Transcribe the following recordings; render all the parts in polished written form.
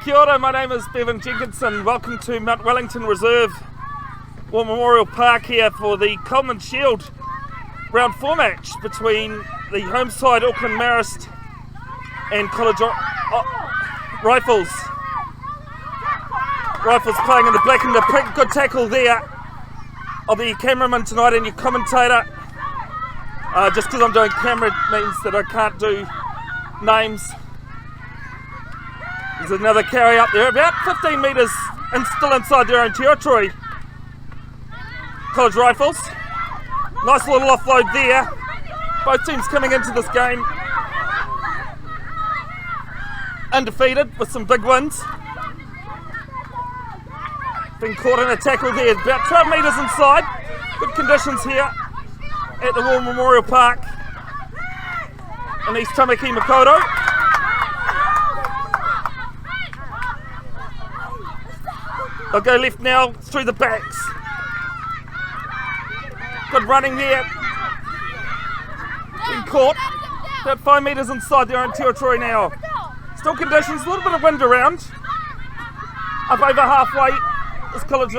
Kia ora, my name is Bevin Jenkinson. Welcome to Mount Wellington Reserve War Memorial Park here for the Coleman Shield round 4 match between the home side Auckland Marist and College Rifles. Rifles playing in the black and the pink. Good tackle there. I'll be your cameraman tonight and your commentator. Just because I'm doing camera means that I can't do names. There's another carry up there, about 15 metres and still inside their own territory. College Rifles. Nice little offload there. Both teams coming into this game undefeated with some big wins. Been caught in a tackle there, about 12 metres inside. Good conditions here at the War Memorial Park in East Tamaki Makaurau. They'll go left now through the backs. Good running there. Been caught about 5 metres inside their own territory now. Still conditions, a little bit of wind around. Up over halfway is College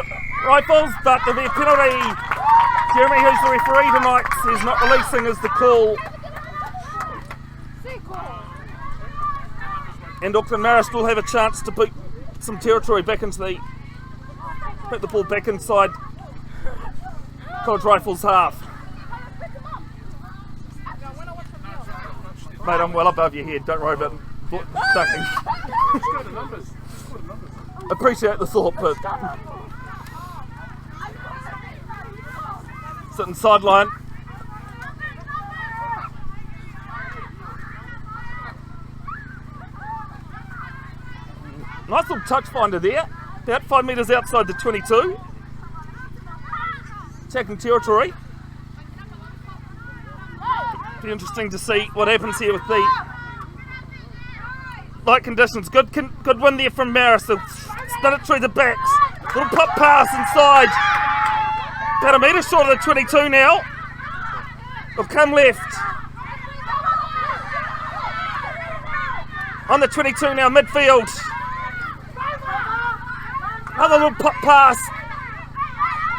Rifles, but there'll be a penalty. Jeremy, who's the referee tonight, says not releasing is the call. And Auckland Marist will have a chance to put some territory back into put the ball back inside College Rifles half. Mate, I'm well above your head, don't worry about ducking. Appreciate the thought, but sitting sideline. Nice little touch finder there, about 5 metres outside the 22. Attacking territory. Be interesting to see what happens here with the light conditions. Good win there from Marist. They'll spin it through the backs. Little pop pass inside. About a metre short of the 22 now. They'll come left. On the 22 now, midfield. Another little pop pass.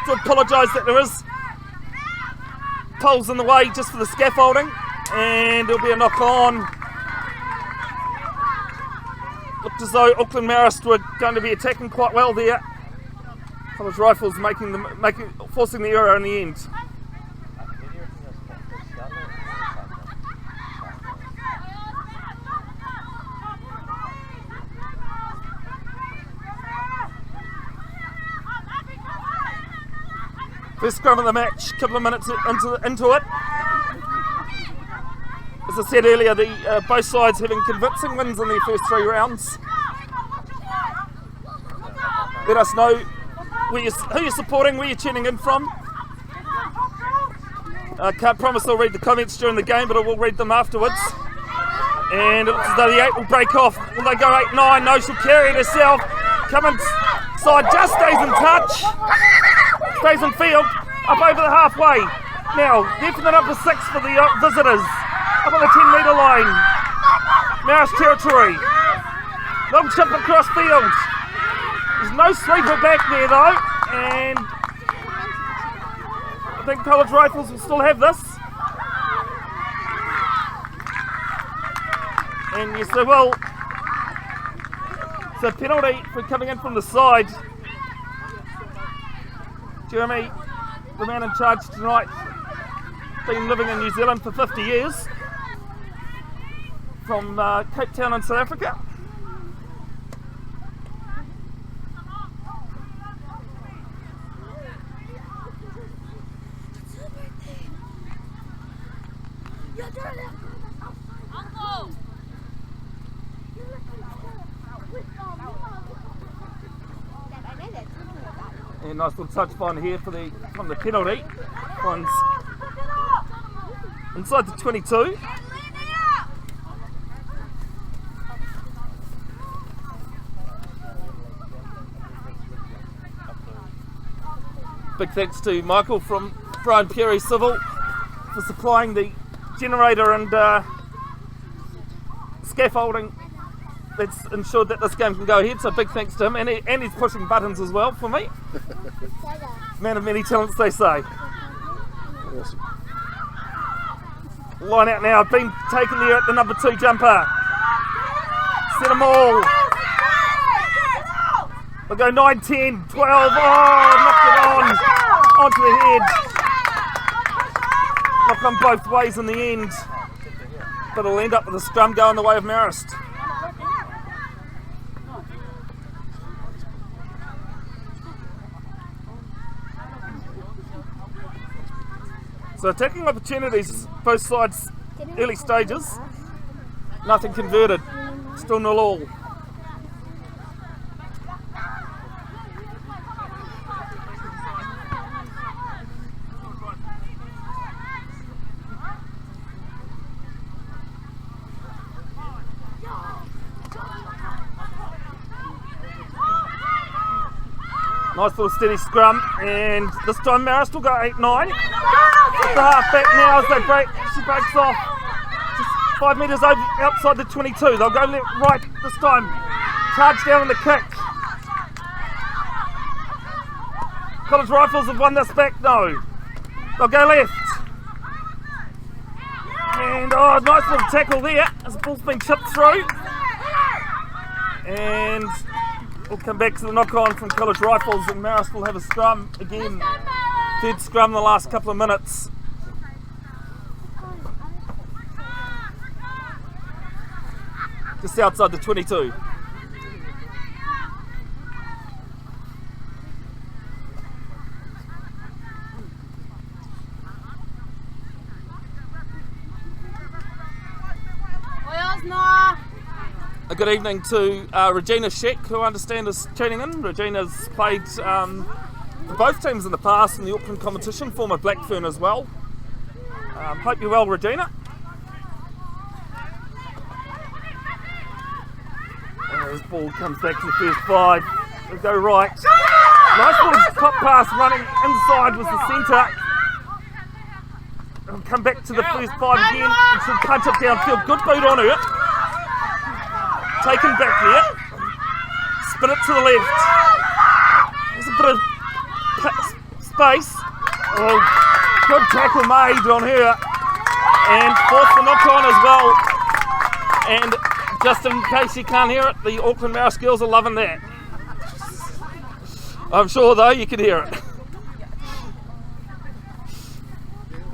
To apologise that there is poles in the way just for the scaffolding, and there'll be a knock on. Looked as though Auckland Marist were going to be attacking quite well there. College Rifles forcing the error in the end. First scrum of the match, a couple of minutes into it. As I said earlier, both sides having convincing wins in their first 3 rounds. Let us know who you're supporting, where you're tuning in from. I can't promise I'll read the comments during the game, but I will read them afterwards. And it looks as though the 8 will break off. Will they go 8-9? No, she'll carry it herself. Come inside, just stays in touch. Stays in field, up over the halfway. Now, definite up to 6 for the visitors. Up on the 10 metre line. Marist territory. Long chip across field. There's no sweeper back there though. And I think College Rifles will still have this. And yes, they will. So penalty for coming in from the side. Jeremy, the man in charge tonight, been living in New Zealand for 50 years, from Cape Town in South Africa. And nice little touch find here from the penalty. One's inside the 22. Big thanks to Michael from Brian Perry Civil for supplying the generator and scaffolding that's ensured that this game can go ahead, so big thanks to him, and he's pushing buttons as well for me. Man of many talents, they say. Awesome. Line out now, been taken there at the number 2 jumper. Set them all. They'll go 9, 10, 12. Oh, knocked it on. Onto the head. Knock on both ways in the end. But it'll end up with a scrum going the way of Marist. So attacking opportunities, both sides, early stages. Nothing converted. Still 0-all. Nice little steady scrum, and this time Marist will go 8-9. With the half back now as she breaks off. Just 5 metres outside the 22. They'll go left, right this time. Charge down on the kick. College Rifles have won this back, no. They'll go left. And nice little tackle there as the ball's been chipped through. And we'll come back to the knock-on from College Rifles, and Marist will have a scrum again. Third scrum in the last couple of minutes. Just outside the 22. A good evening to Regina Sheck, who I understand is tuning in. Regina's played for both teams in the past in the Auckland competition, former Blackfern as well. Hope you're well, Regina. And this ball comes back to the first 5. We'll go right. Nice little top pass running inside was the centre. We'll come back to the first 5 again, and she'll punch it downfield. Good boot on her. Taken back there. Spin it to the left. There's a bit of space. Oh, good tackle made on her. And forced the knock on as well. And just in case you can't hear it, the Auckland Marist girls are loving that. I'm sure though you can hear it.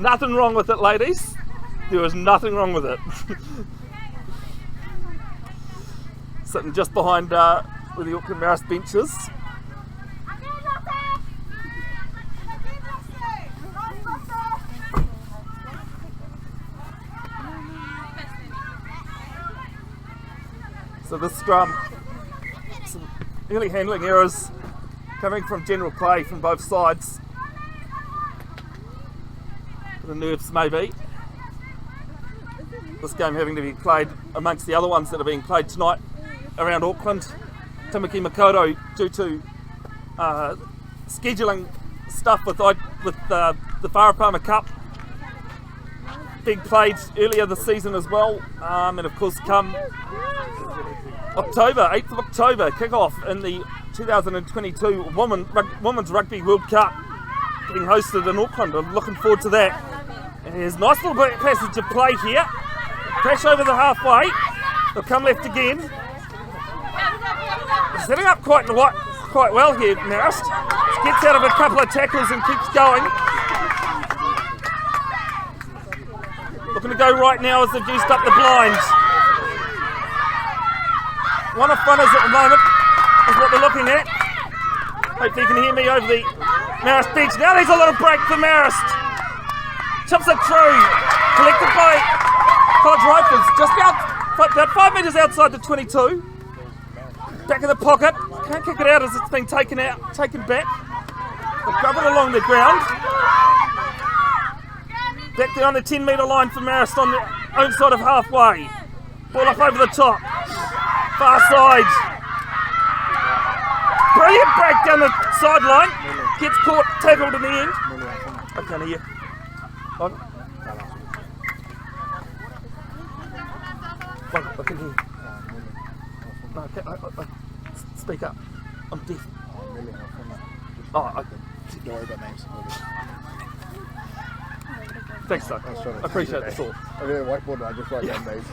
Nothing wrong with it, ladies. There is nothing wrong with it. Sitting just behind where the Auckland Marist benches. So this scrum, some early handling errors coming from general play from both sides. The nerves maybe. This game having to be played amongst the other ones that are being played tonight around Auckland. Tamaki Makaurau, due to scheduling stuff with the Wharapama Cup being played earlier this season as well, and of course come October, 8th of October, kickoff in the 2022 Women's Rugby World Cup being hosted in Auckland. I'm looking forward to that. And there's a nice little passage of play here. Crash over the halfway. They'll come left again. Setting up quite well here, Marist. Gets out of a couple of tackles and keeps going. Looking to go right now as they've used up the blinds. One of runners at the moment is what they're looking at. Hopefully you can hear me over the Marist bench. Now there's a little break for Marist. Chips it through. Collected by College Rifles. Just about 5 metres outside the 22. Back of the pocket. Can't kick it out as it's been taken back. They'll grab it along the ground. Back there on the 10 metre line for Marist on the own side of halfway. Ball up over the top. Far side. Brilliant break down the sideline. Gets caught, tackled in the end. I can't hear. I can hear. No, okay, speak up. I'm deaf. I'm really not from that. Oh, Don't worry about names. thanks, though. I appreciate the thought. I really whiteboard, I just write down names.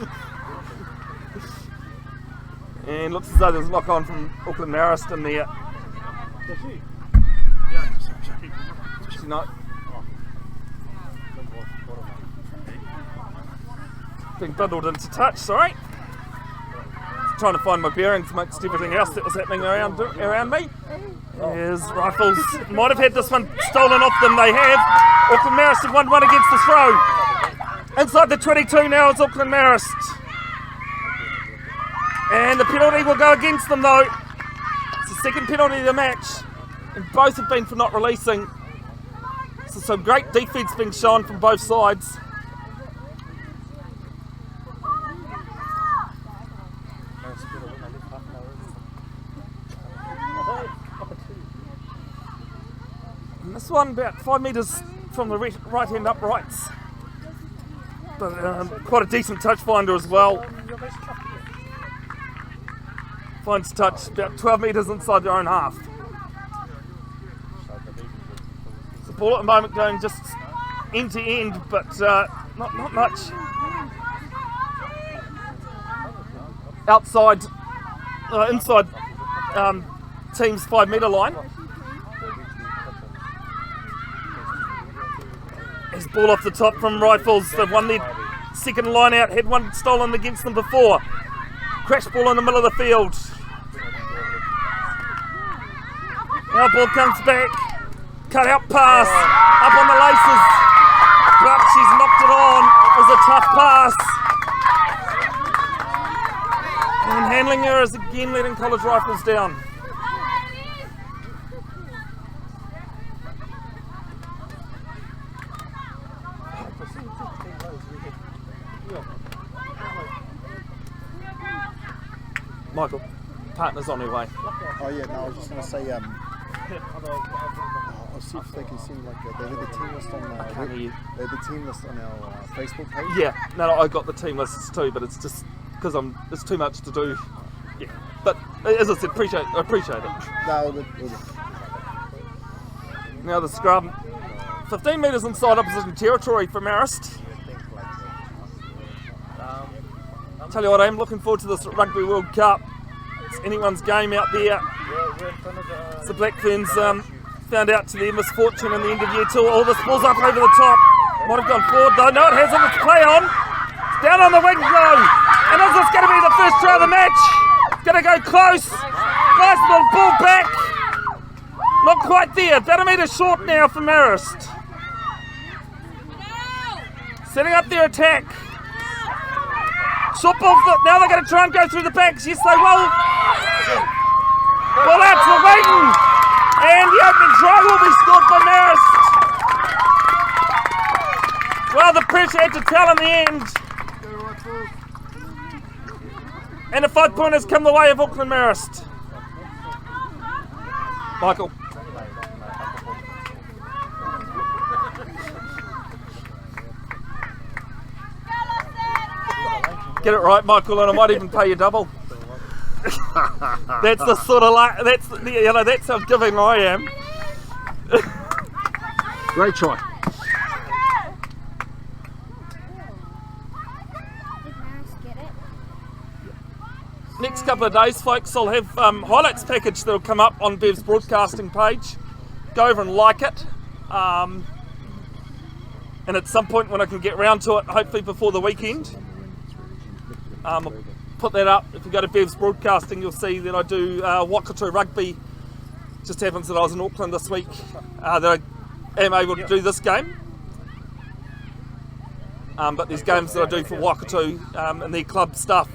And looks as though there's a knock on from Auckland Marist in there. No. Being bundled into touch, sorry. Trying to find my bearings amongst everything else that was happening around me. His rifles might have had this one stolen off them. They have. Auckland Marist have won one against the throw. Inside the 22 now is Auckland Marist. And the penalty will go against them though. It's the second penalty of the match. And both have been for not releasing. So some great defence being shown from both sides. And this one about 5 metres from the right hand uprights. But quite a decent touch finder as well. Finds touch about 12 metres inside their own half. The ball at the moment going just end to end, but not much. Outside, inside team's 5 metre line. His ball off the top from Rifles. They've won their second line out, had one stolen against them before. Crash ball in the middle of the field. Now ball comes back. Cut out pass. Up on the laces. But she's knocked it on. It was a tough pass. And handling her is again letting College Rifles down. Michael, partner's on her way. Oh yeah, no, I was just going to say, I'll see if they can see they have the team list on they have the team list on our Facebook page. Yeah, no, I got the team lists too, but it's just because it's too much to do. Yeah, but as I said, I appreciate it. No, good. Now the scrum, 15 metres inside opposition territory for Marist. Tell you what, I'm looking forward to this Rugby World Cup. It's anyone's game out there. The Black Ferns found out to their misfortune in the end of year 2. All this ball's up over the top. Might have gone forward though. No, it hasn't. It's play on. It's down on the wing though. And is this going to be the first try of the match? It's going to go close. Nice little ball back. Not quite there. About a metre short now for Marist. Setting up their attack. Short ball, now they're going to try and go through the backs. Yes, they will. Ball out to Wellington. And the opening try will be scored by Marist. Well, the pressure had to tell in the end. And the 5 pointers come the way of Auckland Marist. Michael. Get it right, Michael, and I might even pay you double. That's the sort of that's how giving I am. Great try. Next couple of days, folks, I'll have highlights package that'll come up on Bev's broadcasting page. Go over and like it. And at some point when I can get round to it, hopefully before the weekend, I'll put that up. If you go to Bev's broadcasting, you'll see that I do Waikato Rugby. Just happens that I was in Auckland this week, that I am able to do this game. But there's games that I do for Waikato and their club stuff.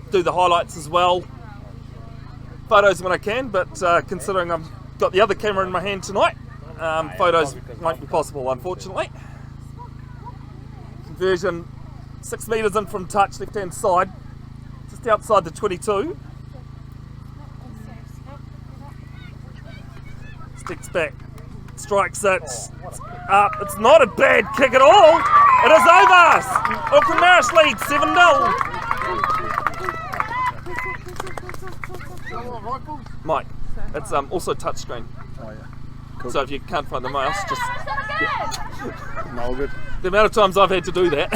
Do the highlights as well. Photos when I can, but considering I've got the other camera in my hand tonight, photos won't be possible, unfortunately. Conversion 6 metres in from touch, left hand side, just outside the 22. Sticks back, strikes it, up. It's not a bad kick at all. It is over. Auckland Marist lead 7-0. Mike. It's also touchscreen. Oh yeah. Cool. So if you can't find the mouse, just No, all good. the amount of times I've had to do that.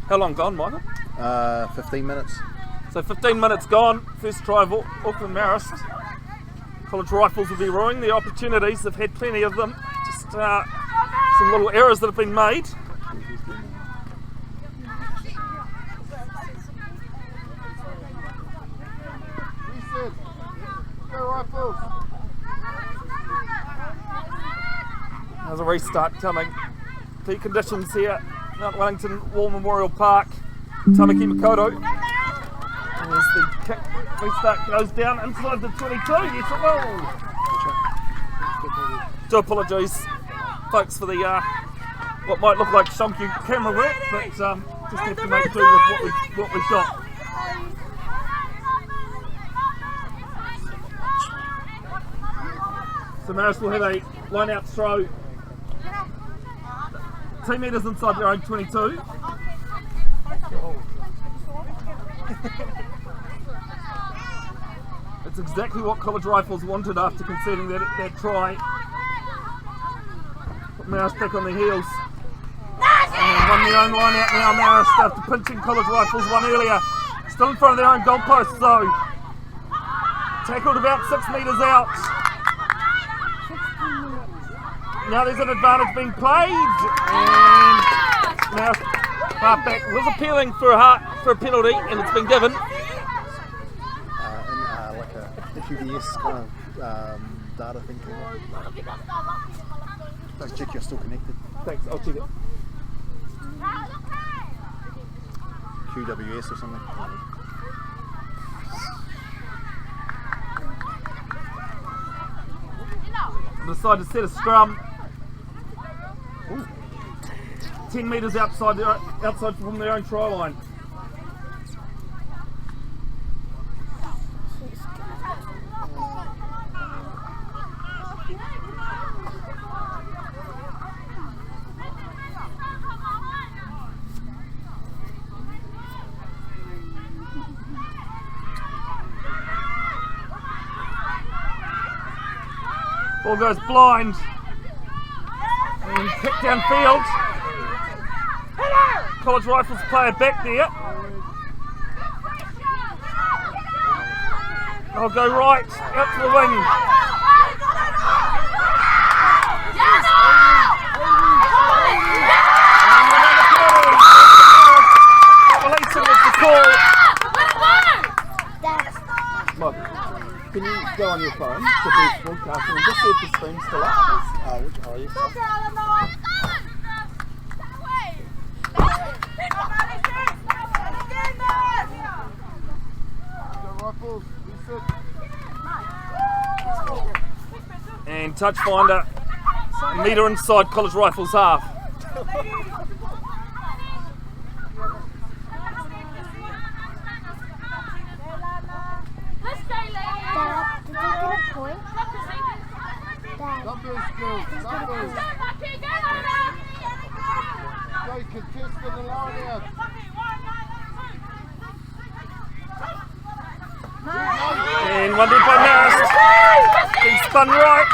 How long gone, Michael? 15 minutes. So 15 minutes gone. First try of Auckland Marist. College Rifles will be roaring the opportunities. They've had plenty of them. Just some little errors that have been made. There's a restart coming. Peak conditions here, Mount Wellington War Memorial Park, Tamaki Makoto. And as the kick restart goes down inside the 22, yes it will. Do apologise, folks, for the what might look like shonky camera work, but just have to make do with what we've got. So Marist will have a line-out throw. 2 metres inside their own 22. It's exactly what College Rifles wanted after conceding that try. Put Marist back on their heels. And won their own line out now, Marist, after pinching College Rifles one earlier. Still in front of their own goalpost though. Tackled about 6 metres out. Now there's an advantage being played, and now halfback was appealing for a penalty, and it's been given. In like a QBS kind of data thing. Just check you're still connected. Thanks, I'll check it. QWS or something. Decide to set a scrum. 10 metres outside from their own try line. Ball goes blind and kicked downfield. College Rifles player back there. I'll go right, out to the wing. Releasing is the call. Look, can you go on your phone to Boost Broadcasting and just see if the screen's still up? Which are you? And touch finder, metre inside College Rifles half. And one by Marist. He spun right.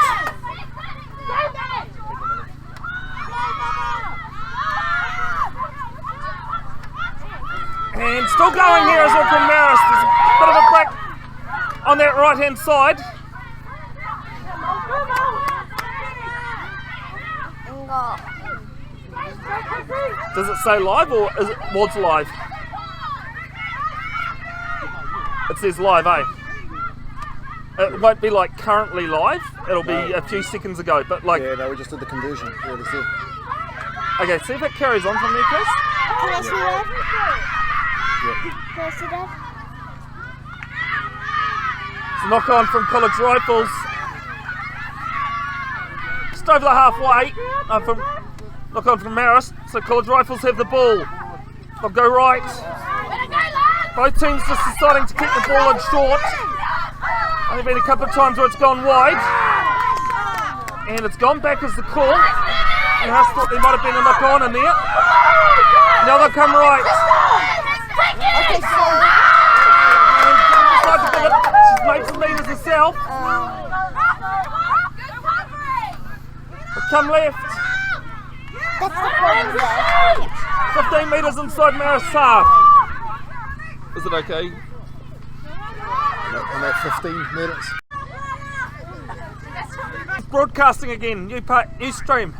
And still going here as Auckland Marist. There's a bit of a break on that right hand side. Does it say live or is it was live? It says live, eh? It won't be like currently live, it'll be a few seconds ago, but like... Yeah, they were just at the conversion. Yeah, that's it. Okay, see if it carries on from there, Chris. Can I see that? Yep. Can I see that? It's a knock on from College Rifles. Just over the halfway, knock on from Marist, so College Rifles have the ball. They'll go right. Both teams just deciding to keep the ball in short. Only been a couple of times where it's gone wide. And it's gone back as the call. And I thought there might have been a knock on in there. Now they'll come right. Okay, so come left. That's the problem there. 15 metres inside Marist half. Is it okay? On that 15 minutes. Broadcasting again, new stream.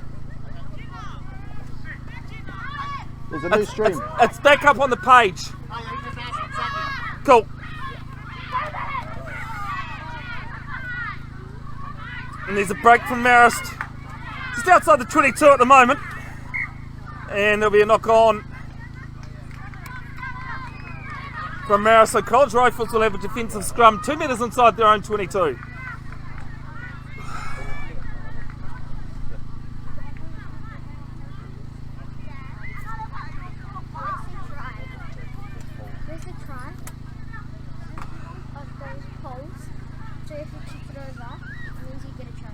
There's a new stream. It's back up on the page. Cool. And there's a break from Marist. Just outside the 22 at the moment. And there'll be a knock on from Marist. So College Rifles will have a defensive scrum 2 metres inside their own 22. Where's the try of those poles? So if you kick it over, it means you get a try.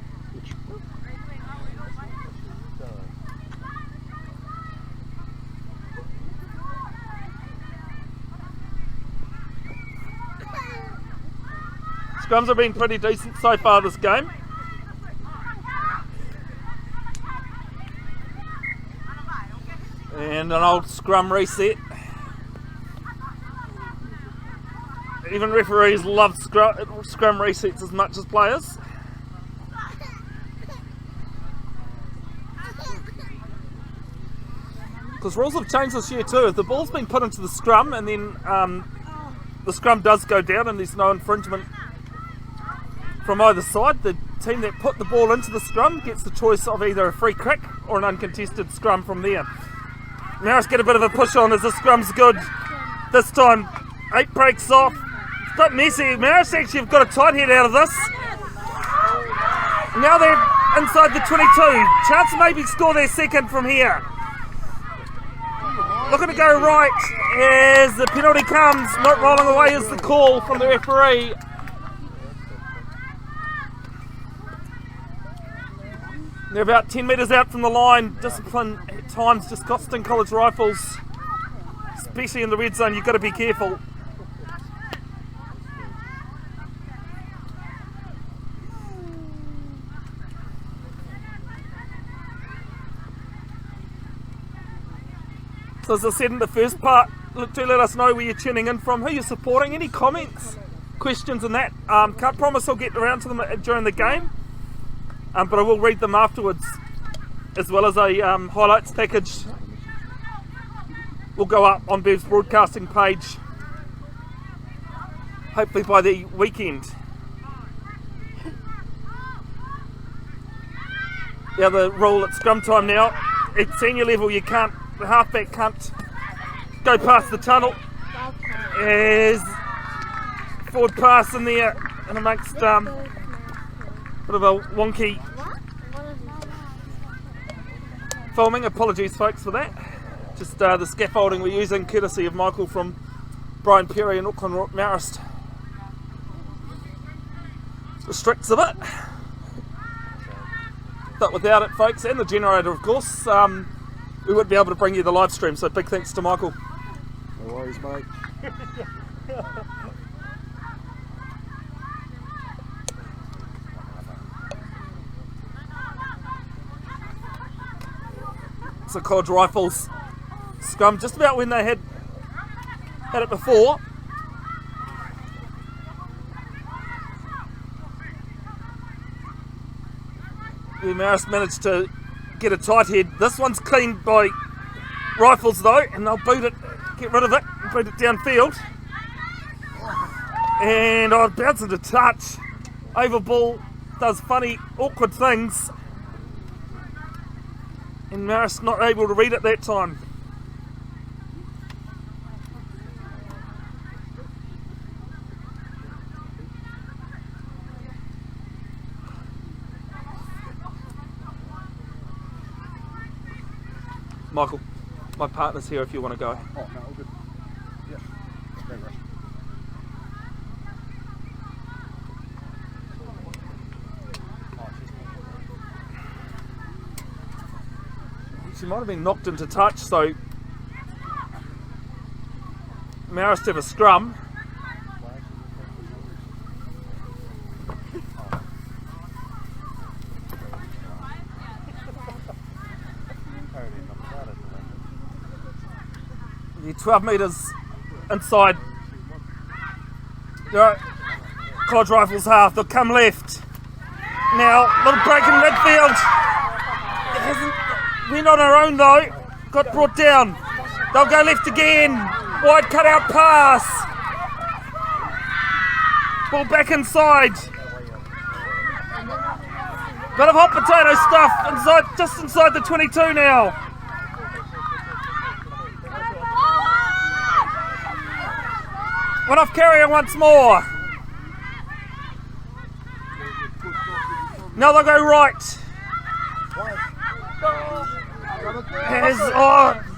Scrums have been pretty decent so far this game. And an old scrum reset. Even referees love scrum resets as much as players. Because rules have changed this year too. If the ball's been put into the scrum and then the scrum does go down and there's no infringement from either side, the team that put the ball into the scrum gets the choice of either a free kick or an uncontested scrum from there. Marist get a bit of a push on as the scrum's good. This time, 8 breaks off. It's a bit messy. Marist actually have got a tight head out of this. Now they're inside the 22. Chance to maybe score their second from here. Looking to go right as the penalty comes. Not rolling away is the call from the referee. They're about 10 metres out from the line. Discipline at times just costing College Rifles, especially in the red zone. You've got to be careful. So as I said in the first part, do let us know where you're tuning in from, who you're supporting, any comments, questions and that. Can't promise I'll get around to them during the game. But I will read them afterwards, as well as a highlights package will go up on Bev's broadcasting page, hopefully by the weekend. The other rule at scrum time now, at senior level the halfback can't go past the tunnel, as forward pass in there and amongst bit of a wonky filming. Apologies folks for that. Just the scaffolding we're using courtesy of Michael from Brian Perry and Auckland Marist restricts a bit, but without it folks, and the generator of course, we wouldn't be able to bring you the live stream, so big thanks to Michael. No worries mate. So College Rifles scrum just about when they had it before. The Marist managed to get a tight head. This one's cleaned by Rifles though, and they'll boot it, get rid of it, and boot it downfield. And I'll bounce into touch. Over ball does funny, awkward things. And Marist not able to read it that time. Michael, my partner's here if you want to go. Oh, no, all good. Yeah, no rush. She might have been knocked into touch, so Marist have a scrum. The 12 metres inside. Right. College Rifles half, they'll come left. Now, little break in midfield. It hasn't been on our own though. Got brought down. They'll go left again. Wide cutout pass. Ball back inside. Bit of hot potato stuff inside, just inside the 22 now. One off carrier once more. Now they'll go right.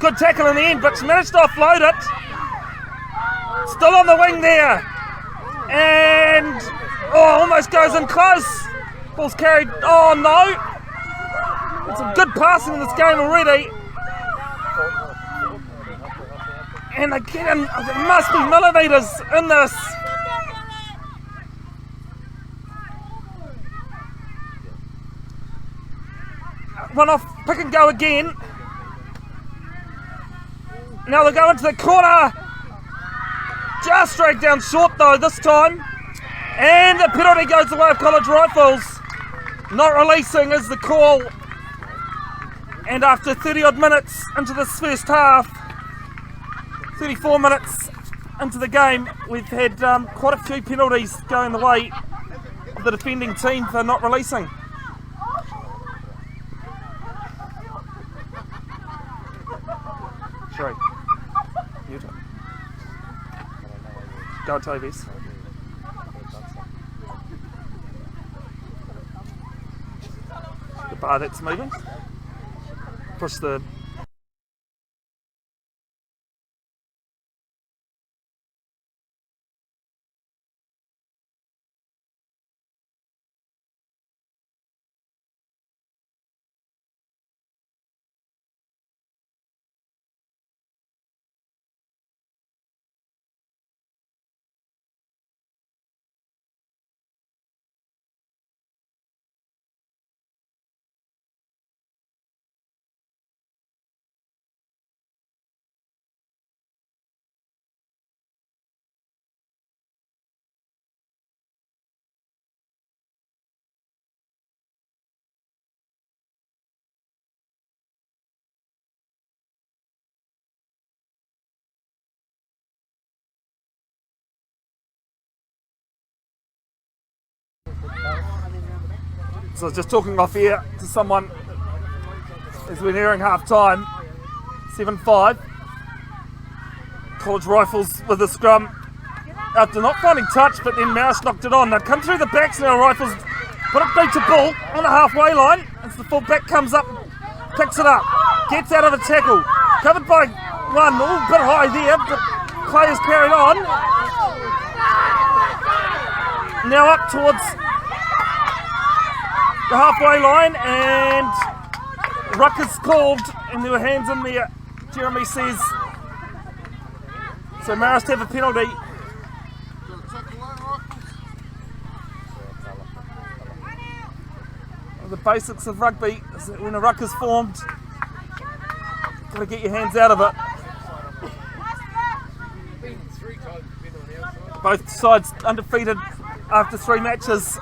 Good tackle in the end, but she managed to offload it. Still on the wing there. And almost goes in close. Ball's carried. Oh no! It's some good passing in this game already. And again, there must be millimetres in this. One off, pick and go again. Now they'll go into the corner. Just straight down short though this time. And the penalty goes the way of College Rifles. Not releasing is the call. And after 30 odd minutes into this first half, 34 minutes into the game, we've had quite a few penalties going the way of the defending team for not releasing. Sorry. You do. Go on, Tobies. The bar that's moving. Push the... So I was just talking off here to someone as we're nearing half time. 7-5. College Rifles with a scrum. After not finding touch, but then Marist knocked it on. They've come through the backs now. Rifles put it deep to Bull on the halfway line. As the full back comes up, picks it up, gets out of the tackle. Covered by one, a little bit high there, but Clay has carried on. Now up towards the halfway line, and ruck is called, and there were hands in there, Jeremy says. So Marist have a penalty. The basics of rugby is that when a ruck is formed, you've got to get your hands out of it. Both sides undefeated after 3 matches,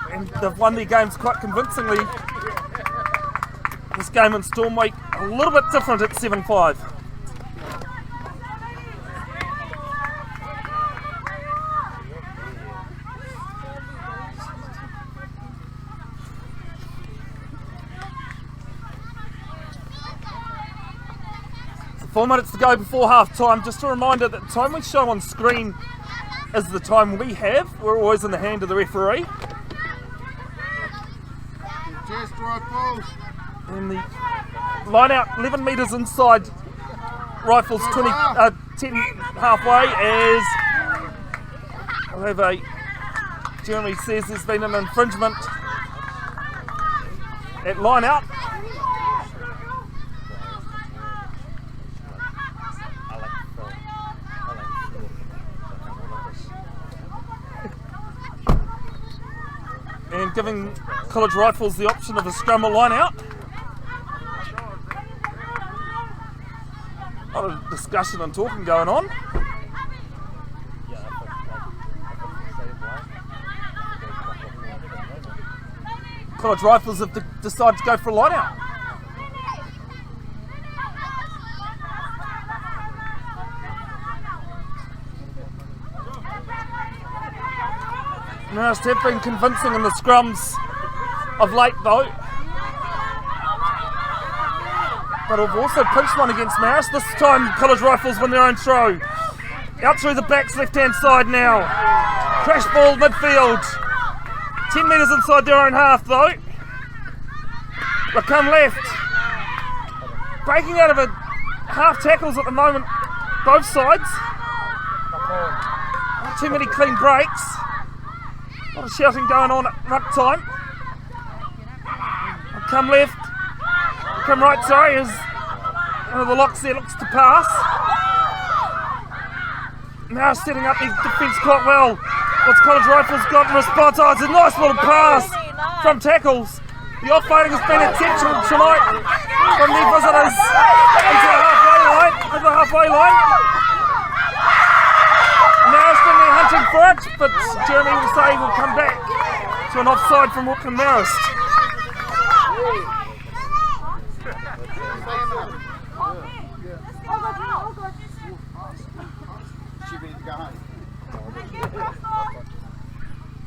and they've won their games quite convincingly. This game in Storm Week a little bit different at 7-5. So 4 minutes to go before half time. Just a reminder that the time we show on screen is the time we have. We're always in the hand of the referee. And the line out 11 metres inside Rifles 10 halfway as Jeremy says there's been an infringement at line out. And giving College Rifles the option of a scrum or line out. A lot of discussion and talking going on. College Rifles have decided to go for a line out. Marist have been convincing in the scrums of late though. But have also pinched one against Marist. This time College Rifles win their own throw. Out through the backs left hand side now. Crash ball midfield. 10 metres inside their own half though. They come left. Breaking out of a half tackles at the moment, both sides. Not too many clean breaks. A lot of shouting going on at ruck time. They come left. They come right, sorry, as one of the locks there looks to pass. Now setting up the defence quite well. What's College Rifles got in response? Oh, it's a nice little pass from tackles. The off-fighting has been exceptional tonight from the visitors into the halfway line. Now still there hunting for it, but Jeremy will say we'll come back to an offside from Auckland Marist.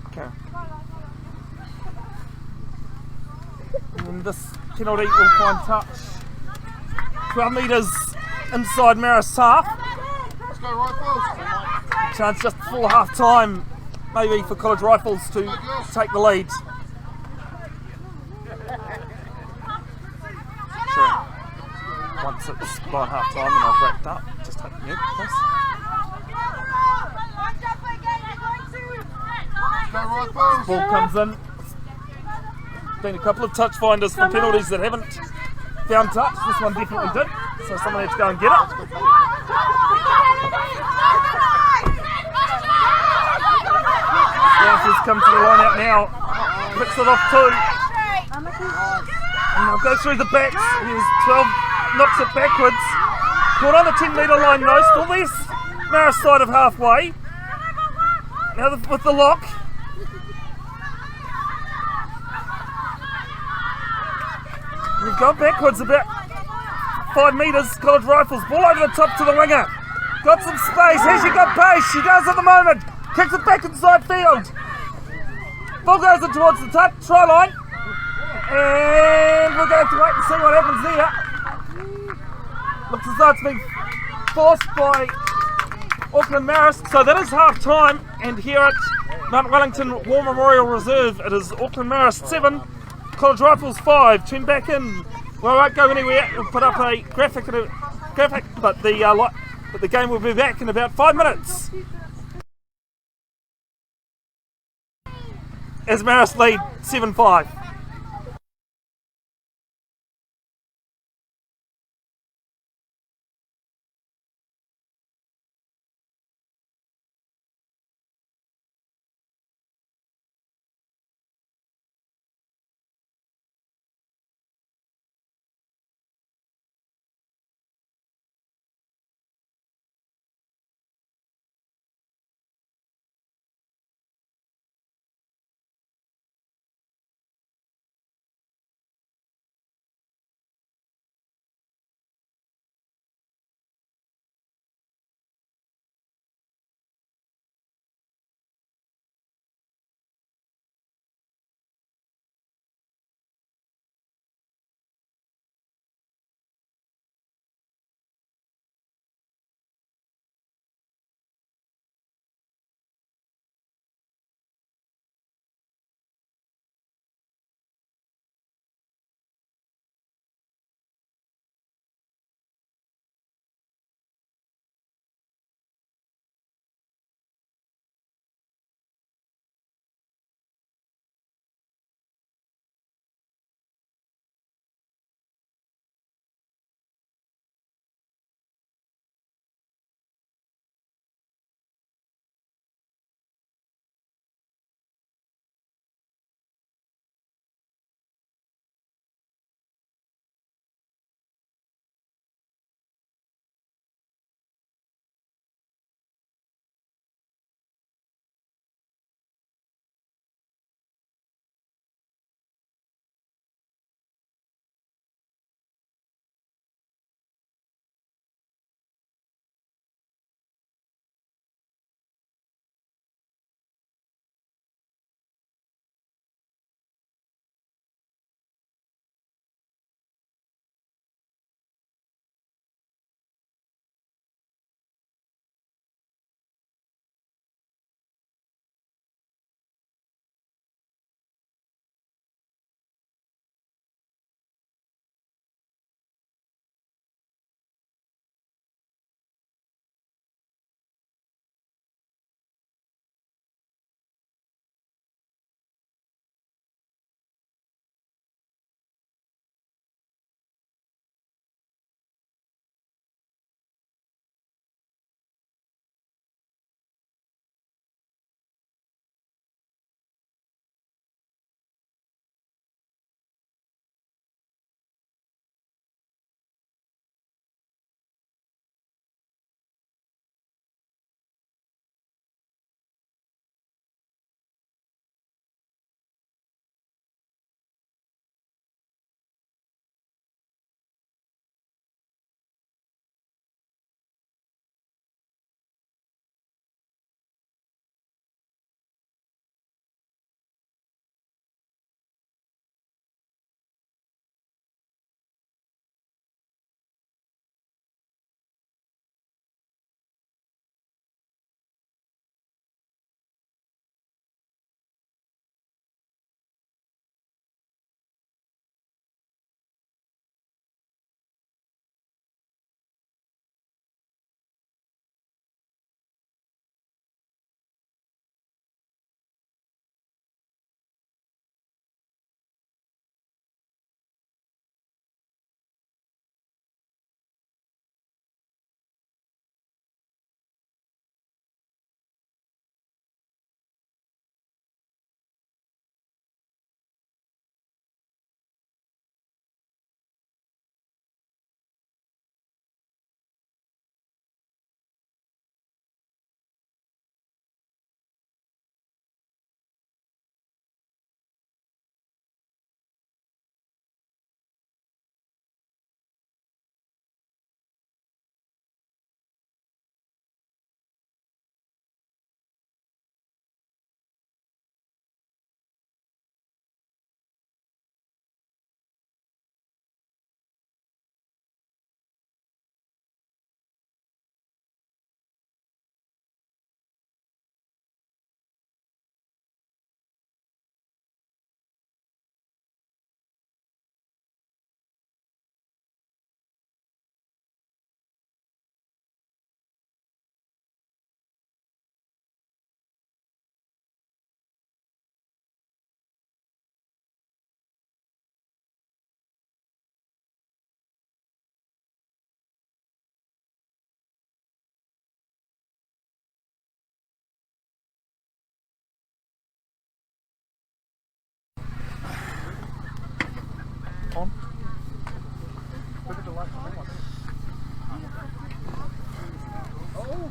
Okay. And this penalty will find touch 12 metres inside Marist's half. Let's go Rifles. Chance just before half time, maybe for College Rifles to take the lead. Sure. Once it's by half time and I've wrapped up, just take the mute, please. Ball comes in. Been a couple of touch finders for penalties that haven't found touch. This one definitely did, so someone had to go and get it. Rifles come to the line out now. Picks it off too. And they'll go through the backs. Here's 12, knocks it backwards. Caught on the 10 metre line though, still this Marist side of halfway. Now with the lock. We've gone backwards about 5 metres. College Rifles, ball over the top to the winger. Got some space. Has she got pace? She does at the moment. Kicks it back inside field. Ball goes in towards the try line. And we're going to have to wait and see what happens there. Looks as though it's been forced by Auckland Marist. So that is half time. And here at Mount Wellington War Memorial Reserve, it is Auckland Marist 7. College Rifles 5. Tune back in. Well, I won't go anywhere. We'll put up a graphic, but the game will be back in about 5 minutes. As Marist lead 7-5.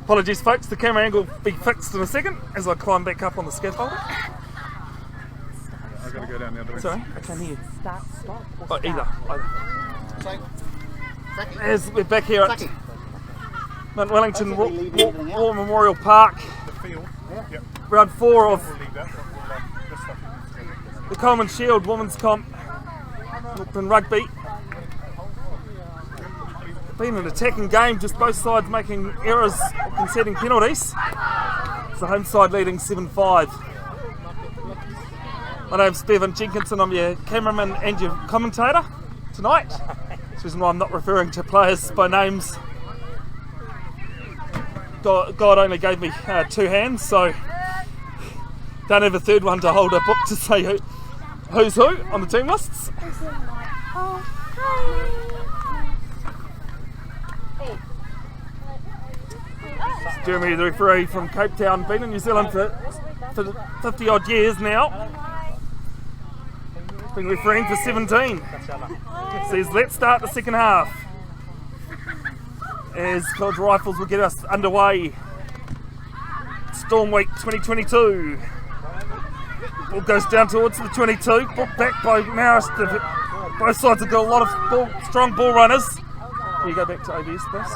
Apologies folks, the camera angle will be fixed in a second as I climb back up on the scaffolding. I've got to go down the other way. Sorry, I can't hear you. Start, stop, or Oh, either. Same. As we're back here at Second. Mount Wellington Basically leaving everything out. War Memorial Park, The field. Yep. round 4 of We'll leave that. This stuff you can just the Coleman Shield Women's Comp, Auckland Rugby. Been an attacking game, just both sides making errors or conceding penalties. It's the home side leading 7-5. My name's Bevin Jenkinson, I'm your cameraman and your commentator tonight. That's the reason why I'm not referring to players by names. God only gave me 2 hands, so don't have a third one to hold a book to say who's who on the team lists. Jeremy, the referee from Cape Town, been in New Zealand for 50 odd years now. Been refereeing for 17. Says let's start the second half. As College Rifles will get us underway. Storm Week 2022. Ball goes down towards the 22. Ball back by Marist. Both sides have got a lot of strong ball runners. Can you go back to OBS, please?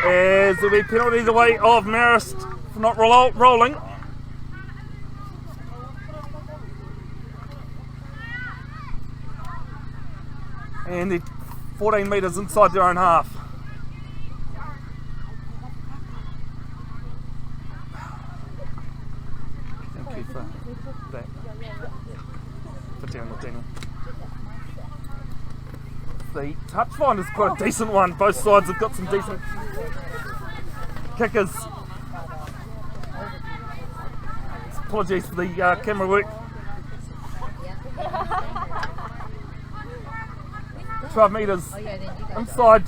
As there'll be a penalty the way of Marist for not rolling. And they're 14 metres inside their own half. Thank you for that. Put down the Daniel. The touch find is quite a decent one. Both sides have got some decent kickers. Apologies for the camera work. 12 metres inside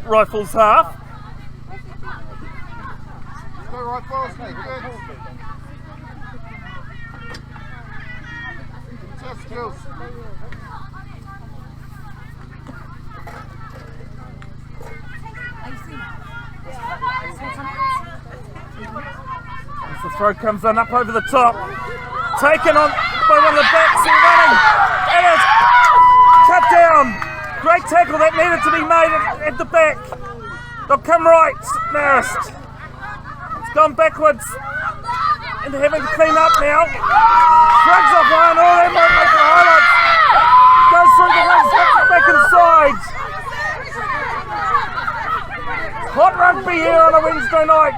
Rifles half. Go Rifles, mate. Good. Just skills. As the throw comes in up over the top, taken on by one of the backs and running, and it's cut down. Great tackle that needed to be made at the back. They'll come right, Marist. It's gone backwards and they're having to clean up now. Shrugs off one, oh that might make the highlights. Goes through the wings, gets it back inside. Hot rugby here on a Wednesday night.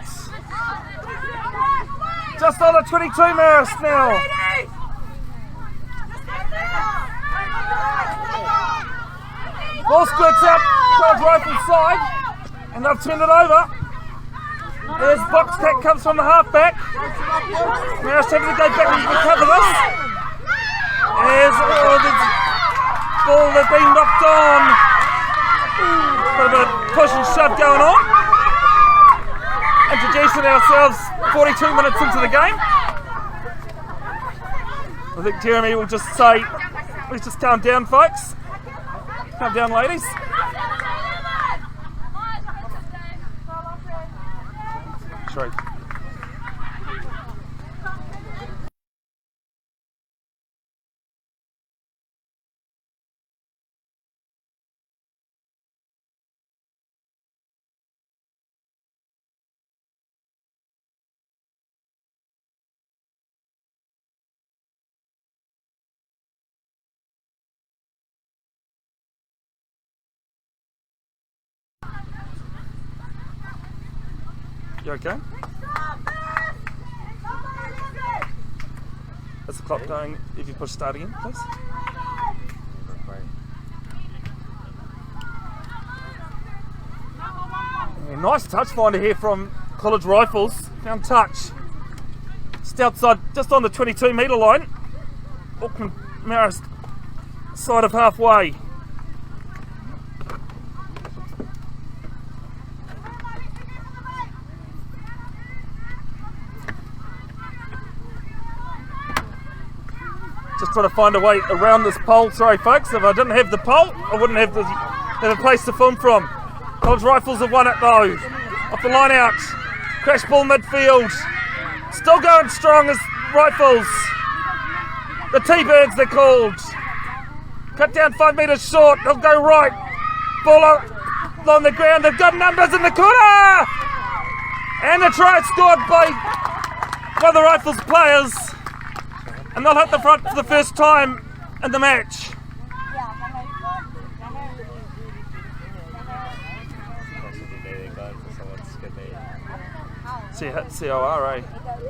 Just on the 22 Marist now. Ball squirts up, College Rifles side, and they've turned it over. There's box kick comes from the halfback. Marist having to go back and recover this. There's the ball that's been knocked on. Bit of a push and shove going on. Introducing ourselves 42 minutes into the game. I think Jeremy will just say, let's just calm down folks. Calm down ladies. Sorry. You okay? That's the clock going. If you push start again, please. Yeah, nice touch finder here from College Rifles. Found touch. Just outside, just on the 22 metre line. Auckland Marist side of halfway. Just trying to find a way around this pole. Sorry folks, if I didn't have the pole, I wouldn't have a place to film from. College Rifles have won it though. Off the line out. Crash ball midfield. Still going strong as Rifles. The T-Birds they're called. Cut down 5 metres short. They'll go right. Ball on the ground. They've got numbers in the corner. And a try scored by the Rifles players. And they'll hit the front for the first time in the match. See, hit COR, eh?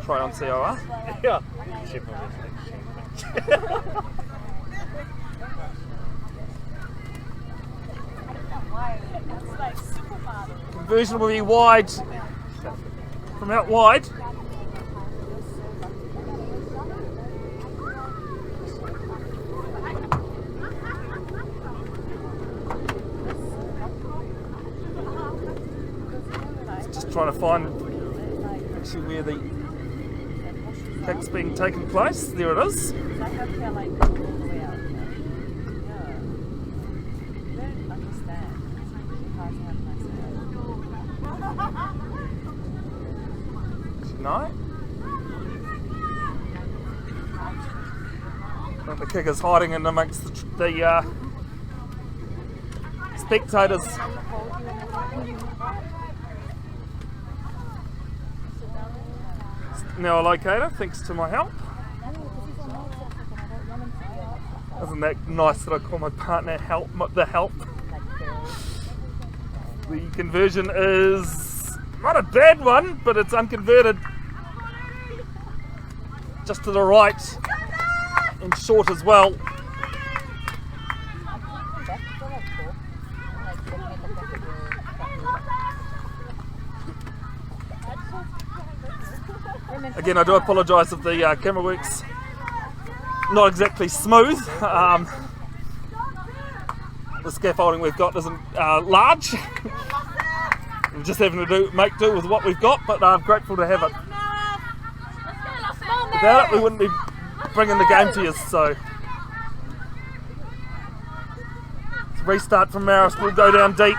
Try on COR. Yeah. Conversion will be wide. From out wide. Just trying to find actually where the kick's being taken place. There it is. No. The kicker's hiding in amongst the spectators. Now a locator, thanks to my help. Isn't that nice that I call my partner help? The help. The conversion is not a bad one, but it's unconverted. Just to the right and short as well. Again, I do apologise if the camera works not exactly smooth. The scaffolding we've got isn't large. We're just having to make do with what we've got, but I'm grateful to have it. Without it, we wouldn't be bringing the game to you. So, restart from Marist. We'll go down deep.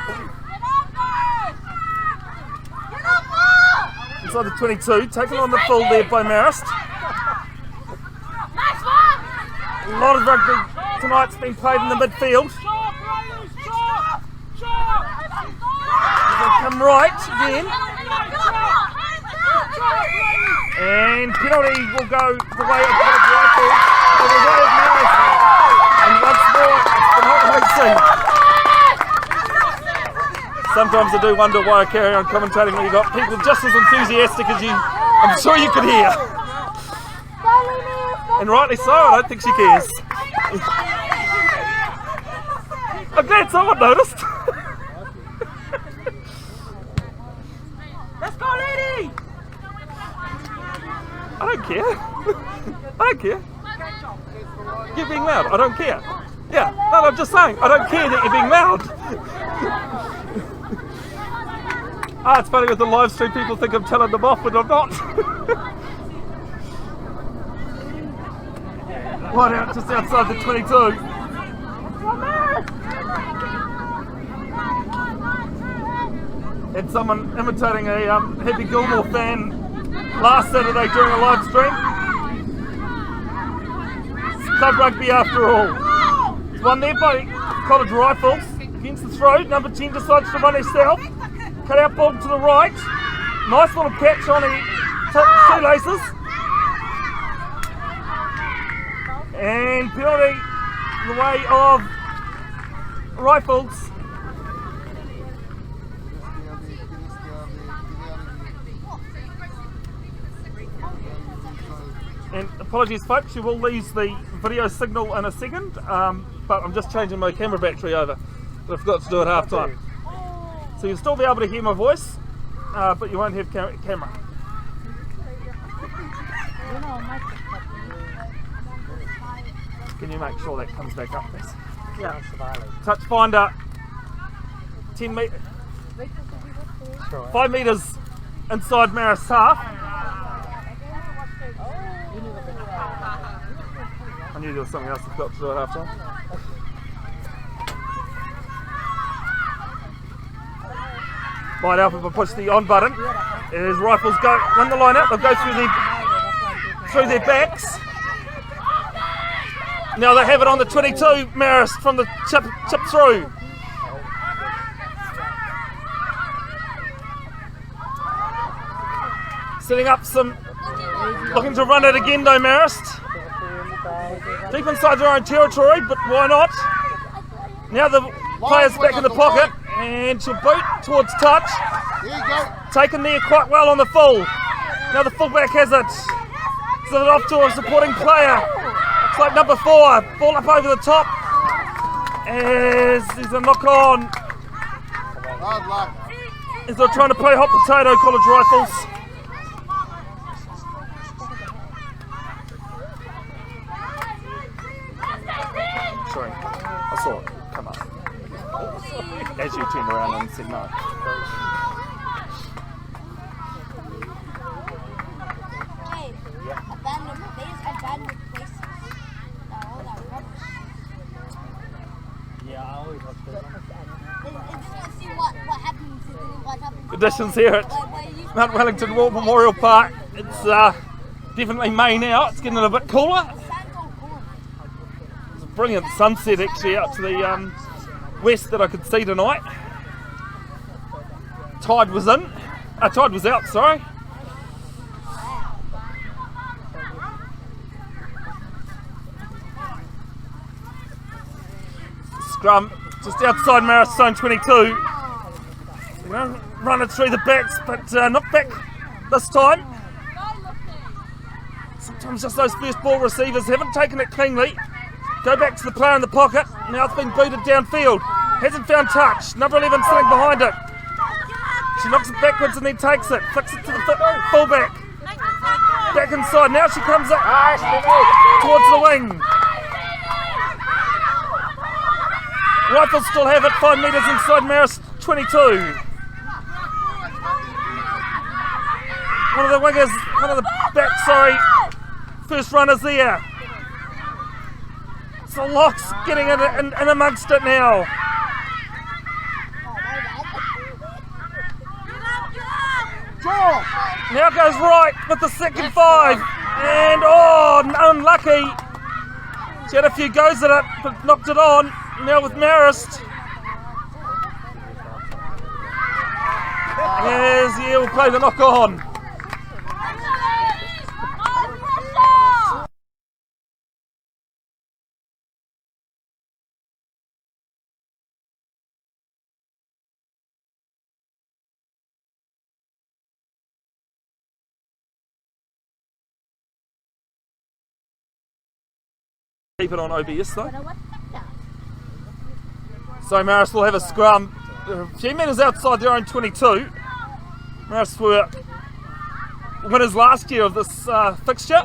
Inside the 22, taken on the full there by Marist. A lot of rugby tonight's been played in the midfield. They come right again. And penalty will go the way of the Rifles, or the way of Marist. And once more, it's the not racing. Sometimes I do wonder why I carry on commentating when you've got people just as enthusiastic as you, I'm sure you could hear. And rightly so, I don't think she cares. I'm glad someone noticed. Let's go, lady! I don't care. I don't care. You're being loud. I don't care. Yeah, no, I'm just saying, I don't care that you're being loud. It's funny with the live stream, people think I'm telling them off, but I'm not. Right out, just outside the 22. And someone imitating a Happy Gilmore fan last Saturday during a live stream. It's club rugby after all. It's won there by College Rifles against the throw. Number 10 decides to run herself. Cut out ball to the right. Nice little catch on her shoelaces. And penalty in the way of Rifles. And apologies folks, you will lose the video signal in a second, but I'm just changing my camera battery over. I forgot to do it half time. So you'll still be able to hear my voice, but you won't have camera. Can you make sure that comes back up, please? Yeah. Touch finder, 10 metres, 5 metres inside Marist half. I knew there was something else I forgot to do at half time. Might help if I push the on button. As Rifles run the line out, they'll go through their backs. Now they have it on the 22, Marist from the chip through. Setting up looking to run it again though, Marist. Deep inside their own territory, but why not? Now the player's back in the pocket, and she'll boot towards touch. Taken there quite well on the full. Now the fullback has it. Sends it off to a supporting player. Looks like number 4. Ball up over the top. As there's a knock on. As they're trying to play hot potato, College Rifles. Sorry, I saw it come up. As you turned around and said no. Conditions here at Mount Wellington War Memorial Park. It's definitely May now. It's getting a bit cooler. It's a brilliant sunset actually out to the west that I could see tonight. Tide was out, sorry. Scrum just outside Marist zone 22. Run it through the backs, but not back this time. Sometimes just those first ball receivers haven't taken it cleanly. Go back to the player in the pocket. Now it's been booted downfield. Hasn't found touch. Number 11 sitting behind it. She knocks it backwards and then takes it. Flicks it to the fullback. Back inside. Now she comes up towards the wing. Rifles still have it 5 metres inside Marist 22. One of the back, first runners there. So Locke's getting in amongst it now. Now goes right with the second 5. And unlucky. She had a few goes at it, but knocked it on. Now with Marist. We'll play the knock on. Keep it on OBS though. So Marist will have a scrum. They're a few metres outside their own 22. Marist were winners last year of this fixture.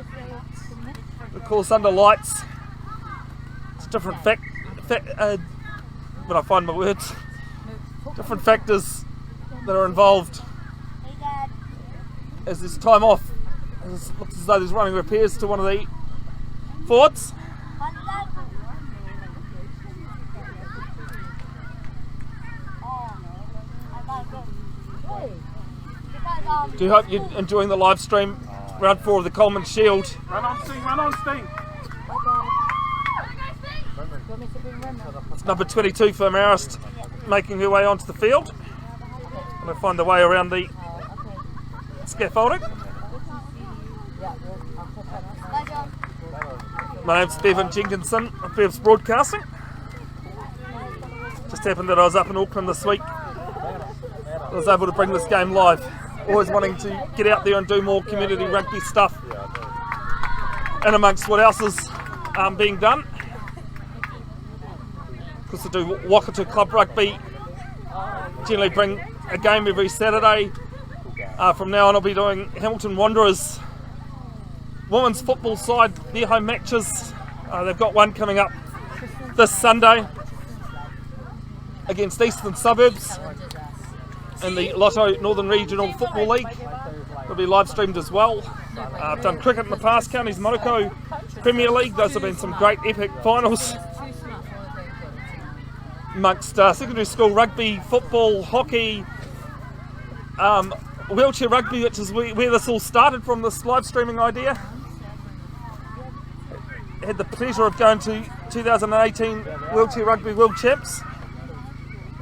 Of course, under lights, it's different when I find my words, different factors that are involved. As there's time off, it looks as though there's running repairs to one of the forwards. Do hope you're enjoying the live stream. Round 4 of the Coleman Shield. Run on, Sting! It's number 22 for Marist, making her way onto the field. Going to find the way around the scaffolding. My name's Bevin Jenkinson of Bev's Broadcasting. Just happened that I was up in Auckland this week. I was able to bring this game live. Always wanting to get out there and do more community rugby stuff and amongst what else is being done. Because to do Wakatu Club Rugby, generally bring a game every Saturday. From now on I'll be doing Hamilton Wanderers women's football side, their home matches. They've got one coming up this Sunday against Eastern Suburbs in the Lotto Northern Regional Football League. It'll be live streamed as well. I've done cricket in the past, Counties Monaco Premier League. Those have been some great epic finals amongst secondary school rugby, football, hockey, Wheelchair Rugby, which is where this all started from, this live streaming idea. Had the pleasure of going to 2018 Wheelchair Rugby World Champs.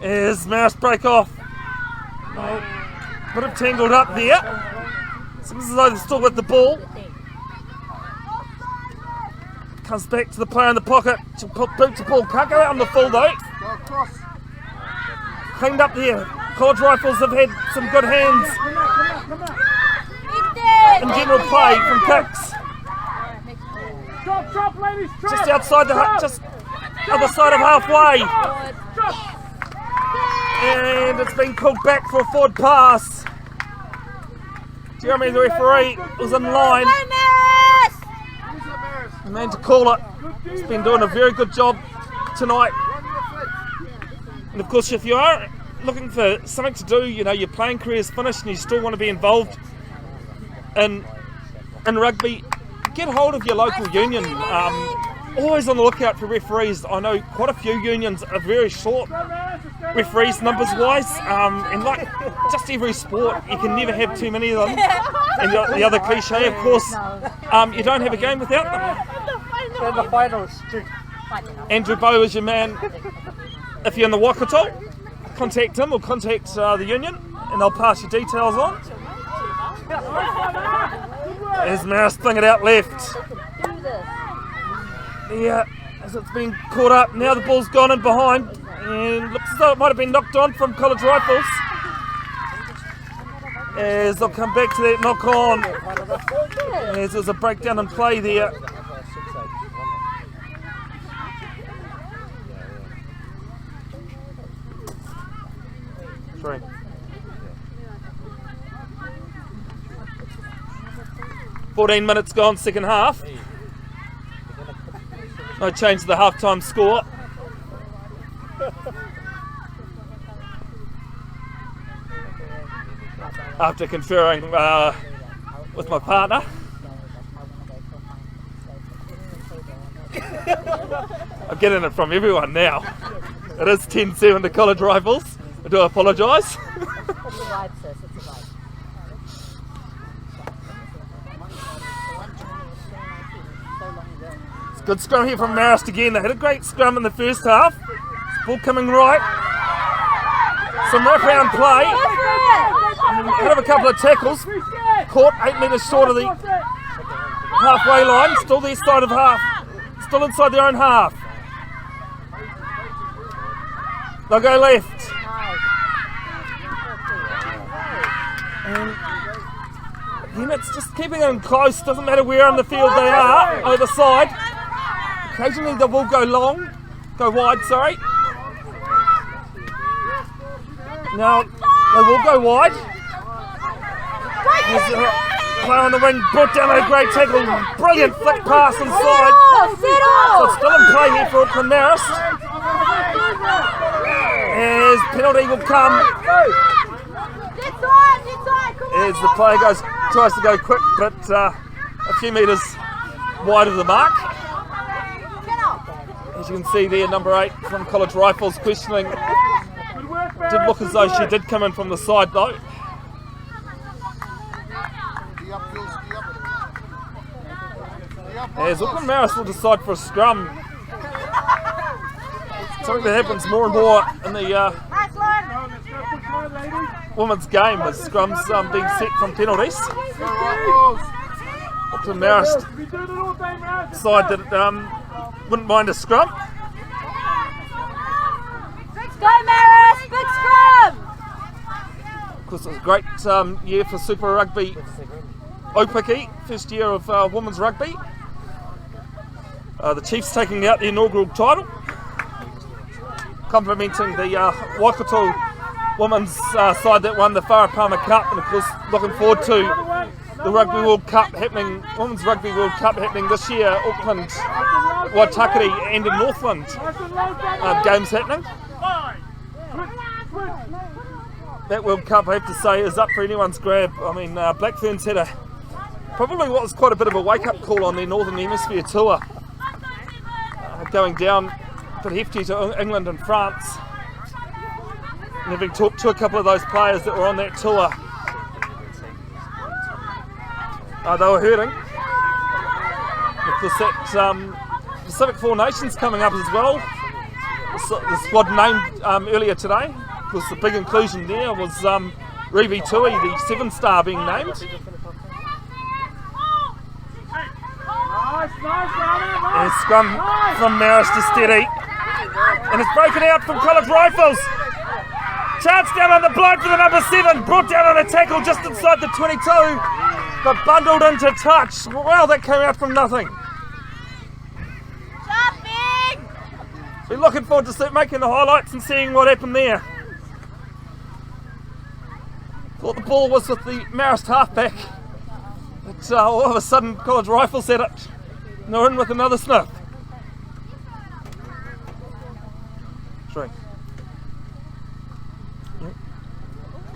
As Marist break off. Bit of tangled up there. Seems as though they're still with the ball. Comes back to the player in the pocket. She'll put boot to ball. Can't go out on the full though. Cleaned up there. College Rifles have had some good hands in general play from kicks. Just outside just other side of halfway. And it's been pulled back for a forward pass. Jeremy, the referee, was in line. The man to call it. He's been doing a very good job tonight. And of course, if you are looking for something to do, you know, your playing career is finished and you still want to be involved in rugby, get hold of your local union. Always on the lookout for referees. I know quite a few unions are very short referees numbers wise, and like just every sport, you can never have too many of them. And the other cliche, of course, you don't have a game without them. In the finals, Andrew Bowe is your man. If you're in the Waikato, contact him or contact the union, and they'll pass your details on. As Marist fling it out left. Yeah, as it's been caught up, now the ball's gone in behind, and looks as though it might have been knocked on from College Rifles. As they'll come back to that knock on, as there's a breakdown in play there. Sorry. "14 minutes gone, second half. No change to the half-time score. After conferring with my partner. I'm getting it from everyone now. It is 10-7 to College Rifles. I do apologise. Good scrum here from Marist again. They had a great scrum in the first half. Ball coming right. Some wraparound play. Out of a couple of tackles. Caught 8 metres short of the halfway line. Still their side of half. Still inside their own half. They'll go left. And then it's just keeping them close. Doesn't matter where on the field they are. Either side. Occasionally they will go wide, sorry. Now they will go wide. There's a player on the wing, brought down a great tackle, brilliant flick pass inside. So it's still in play here for Auckland Marist. As penalty will come. As the player tries to go quick, but a few metres wide of the mark. As you can see there, number 8 from College Rifles questioning. Did look as though she did come in from the side though. As Auckland Marist will decide for a scrum. Something that happens more and more in the women's game as scrums being set from penalties. Auckland Marist side that wouldn't mind a scrum. Go Marist, big scrum! Of course, it was a great year for Super Rugby Opiki, first year of women's rugby. The Chiefs taking out the inaugural title, complementing the Waikato women's side that won the Wharapama Cup, and of course looking forward to the Rugby World Cup happening, Women's Rugby World Cup happening this year, Auckland, Waitakere and in Northland games happening. That World Cup, I have to say, is up for anyone's grab. I mean, Blackfern's had probably what was quite a bit of a wake-up call on their Northern Hemisphere tour, going down a bit hefty to England and France. Having talked to a couple of those players that were on that tour, they were hurting. Of course, that Pacific Four Nations coming up as well. The squad named earlier today. Of course, the big inclusion there was Rugby Tui, the 7-star being named. And scrum from Marist to steady. And it's broken out from College Rifles. Chance down on the bloke for the number 7. Brought down on a tackle just inside the 22. But bundled into touch. Wow, that came out from nothing. We're looking forward to making the highlights and seeing what happened there. Thought the ball was with the Marist halfback. But all of a sudden, College Rifles had it. And they're in with another sniff. Shrink.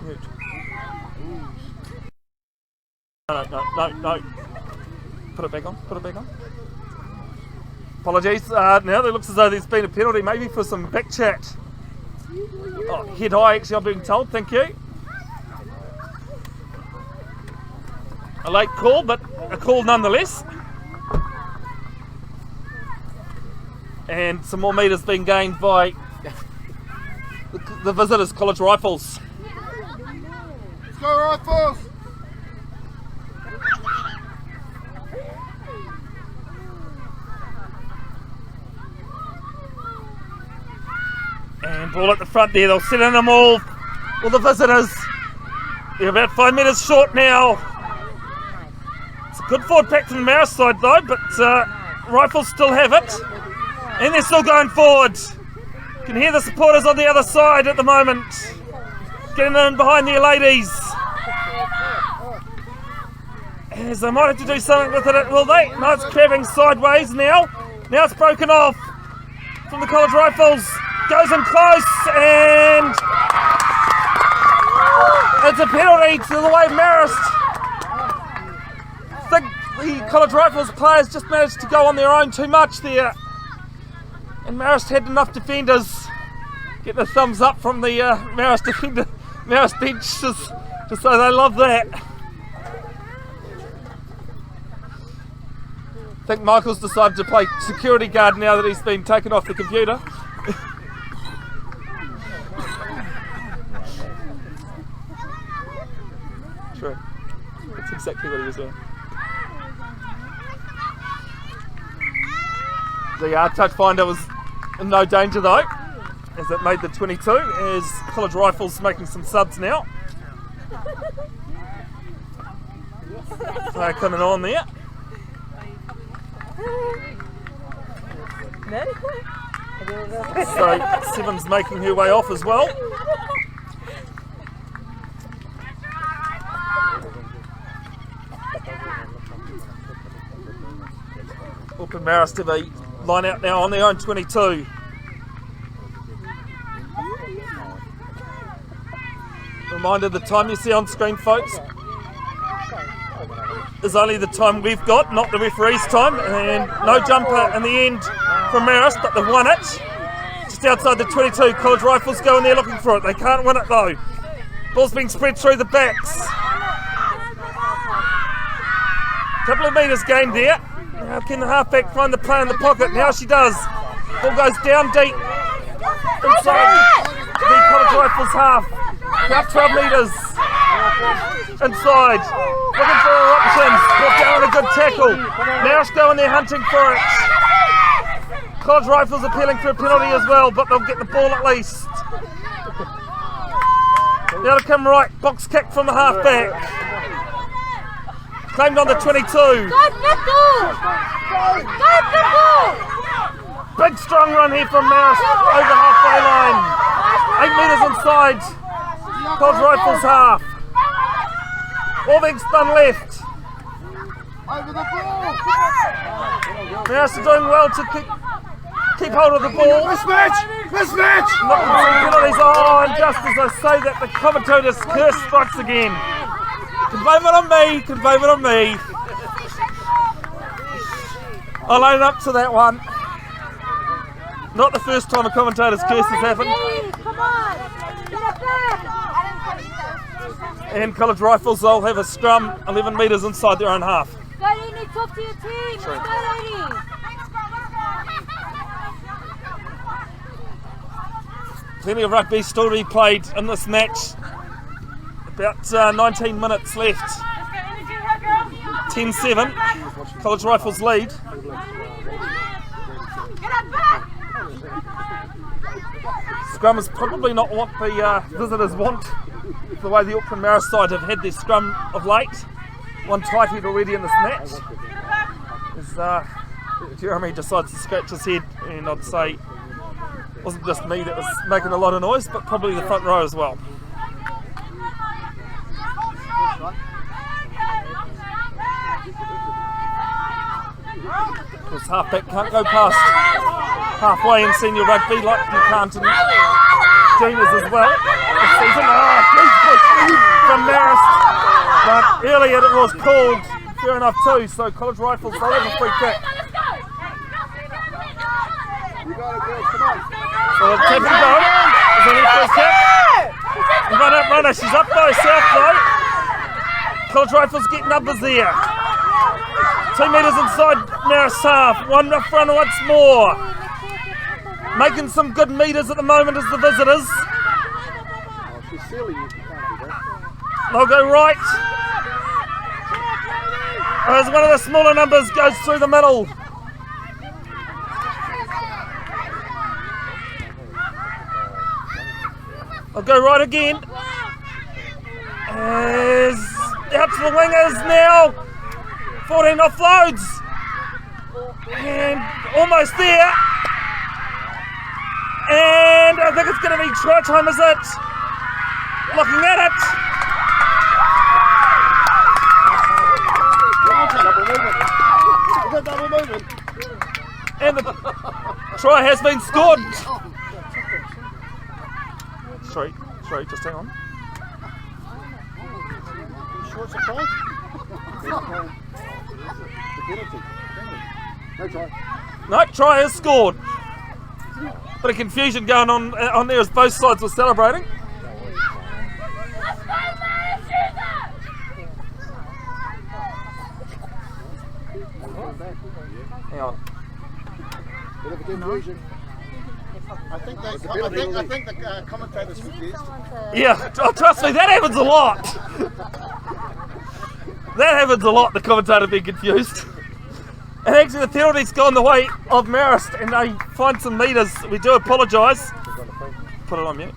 Mute. No. Put it back on. Apologies. Now it looks as though there's been a penalty, maybe for some back chat. Oh, head high, actually, I'm being told. Thank you. A late call, but a call nonetheless. And some more metres being gained by the visitors, College Rifles. Let's go, Rifles! And ball at the front there, they'll sit in them all. Well, the visitors, they're about 5 metres short now. It's a good forward pack from the Marist side though, but Rifles still have it. And they're still going forward. You can hear the supporters on the other side at the moment. Getting in behind their ladies. As they might have to do something with it, will they? No, it's crabbing sideways now. Now it's broken off from the College Rifles. Goes in close and it's a penalty to the way of Marist. I think the College Rifles players just managed to go on their own too much there. And Marist had enough defenders. Get the thumbs up from the Marist bench just so they love that. I think Michael's decided to play security guard now that he's been taken off the computer. True. That's exactly what he was doing. The touch finder was in no danger though, as it made the 22, as College Rifles making some subs now. They're coming on there. So Seven's making her way off as well. Auckland Marist have a line out now on their own 22. Reminder, the time you see on screen, folks, is only the time we've got, not the referee's time, and no jumper in the end from Marist, but they've won it. Just outside the 22, College Rifles go in there looking for it. They can't win it though. Ball's being spread through the backs. Couple of metres gained there. Now can the halfback find the play in the pocket? Now she does. Ball goes down deep inside the College Rifles half. About 12 metres inside. Looking for her options. Brought down a good tackle. Now she's going there hunting for it. College Rifles appealing for a penalty as well, but they'll get the ball at least. Now to come right. Box kick from the halfback. Claimed on the 22. Big strong run here from Marist over the halfway line. 8 metres inside College Rifles half. All being spun left. Over the ball! Marist are doing well to keep hold of the ball. Mismatch! Not some penalties. Oh, and just as I say that, the commentator's curse strikes again. Can blame it on me. I'll own up to that one. Not the first time a commentator's curse has happened. Come on! And College Rifles, they'll have a scrum 11 metres inside their own half. Go, Edie, talk to your team. Sure. Let's go, Edie. Plenty of rugby still to be played in this match. About 19 minutes left. 10-7. College Rifles lead. Scrum is probably not what the visitors want, the way the Auckland Marist side have had their scrum of late. One tight head already in this match. As Jeremy decides to scratch his head, and I'd say it wasn't just me that was making a lot of noise, but probably the front row as well. Because halfback can't go past halfway in senior rugby like you can't in juniors as well this season. Huge push from Marist, but earlier it was called, fair enough too, so College Rifles, they'll have a free kick. So the tapping goal is on his first kick. Runner, she's up though, south though. College Rifles get numbers there. 2 metres inside Marist half, one up front once more. Making some good metres at the moment as the visitors. They'll go right. As one of the smaller numbers goes through the middle. They'll go right again. As out to the wingers now. 14 offloads. And almost there. And I think it's going to be try time, is it? Looking at it. And the try has been scored. Sorry, just hang on. Sure it's a try? No try. No, try is scored. Bit of confusion going on there as both sides were celebrating. Hang on. Bit of a confusion. I think the commentator's confused. Yeah, trust me, that happens a lot. That happens a lot, the commentator being confused. And actually the penalty's gone the way of Marist and they find some metres. We do apologise. Put it on mute.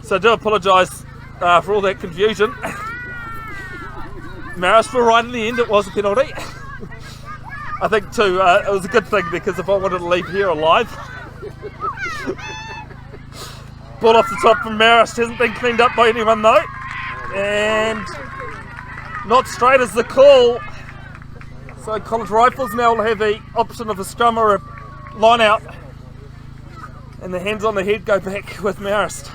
So I do apologise for all that confusion. Marist were right in the end, it was a penalty. I think too, it was a good thing because if I wanted to leave here alive. Ball off the top from Marist, hasn't been cleaned up by anyone though. And not straight as the call. So College Rifles now will have the option of a scrum or a line out. And the hands on the head go back with Marist.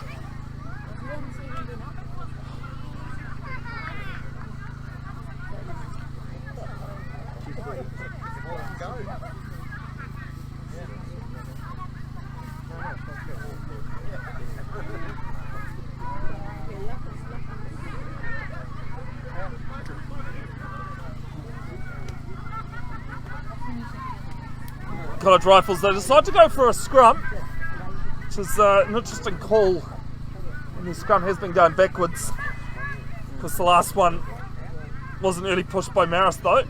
College Rifles, they decide to go for a scrum, which is an interesting call, and the scrum has been going backwards because the last one wasn't really pushed by Marist though.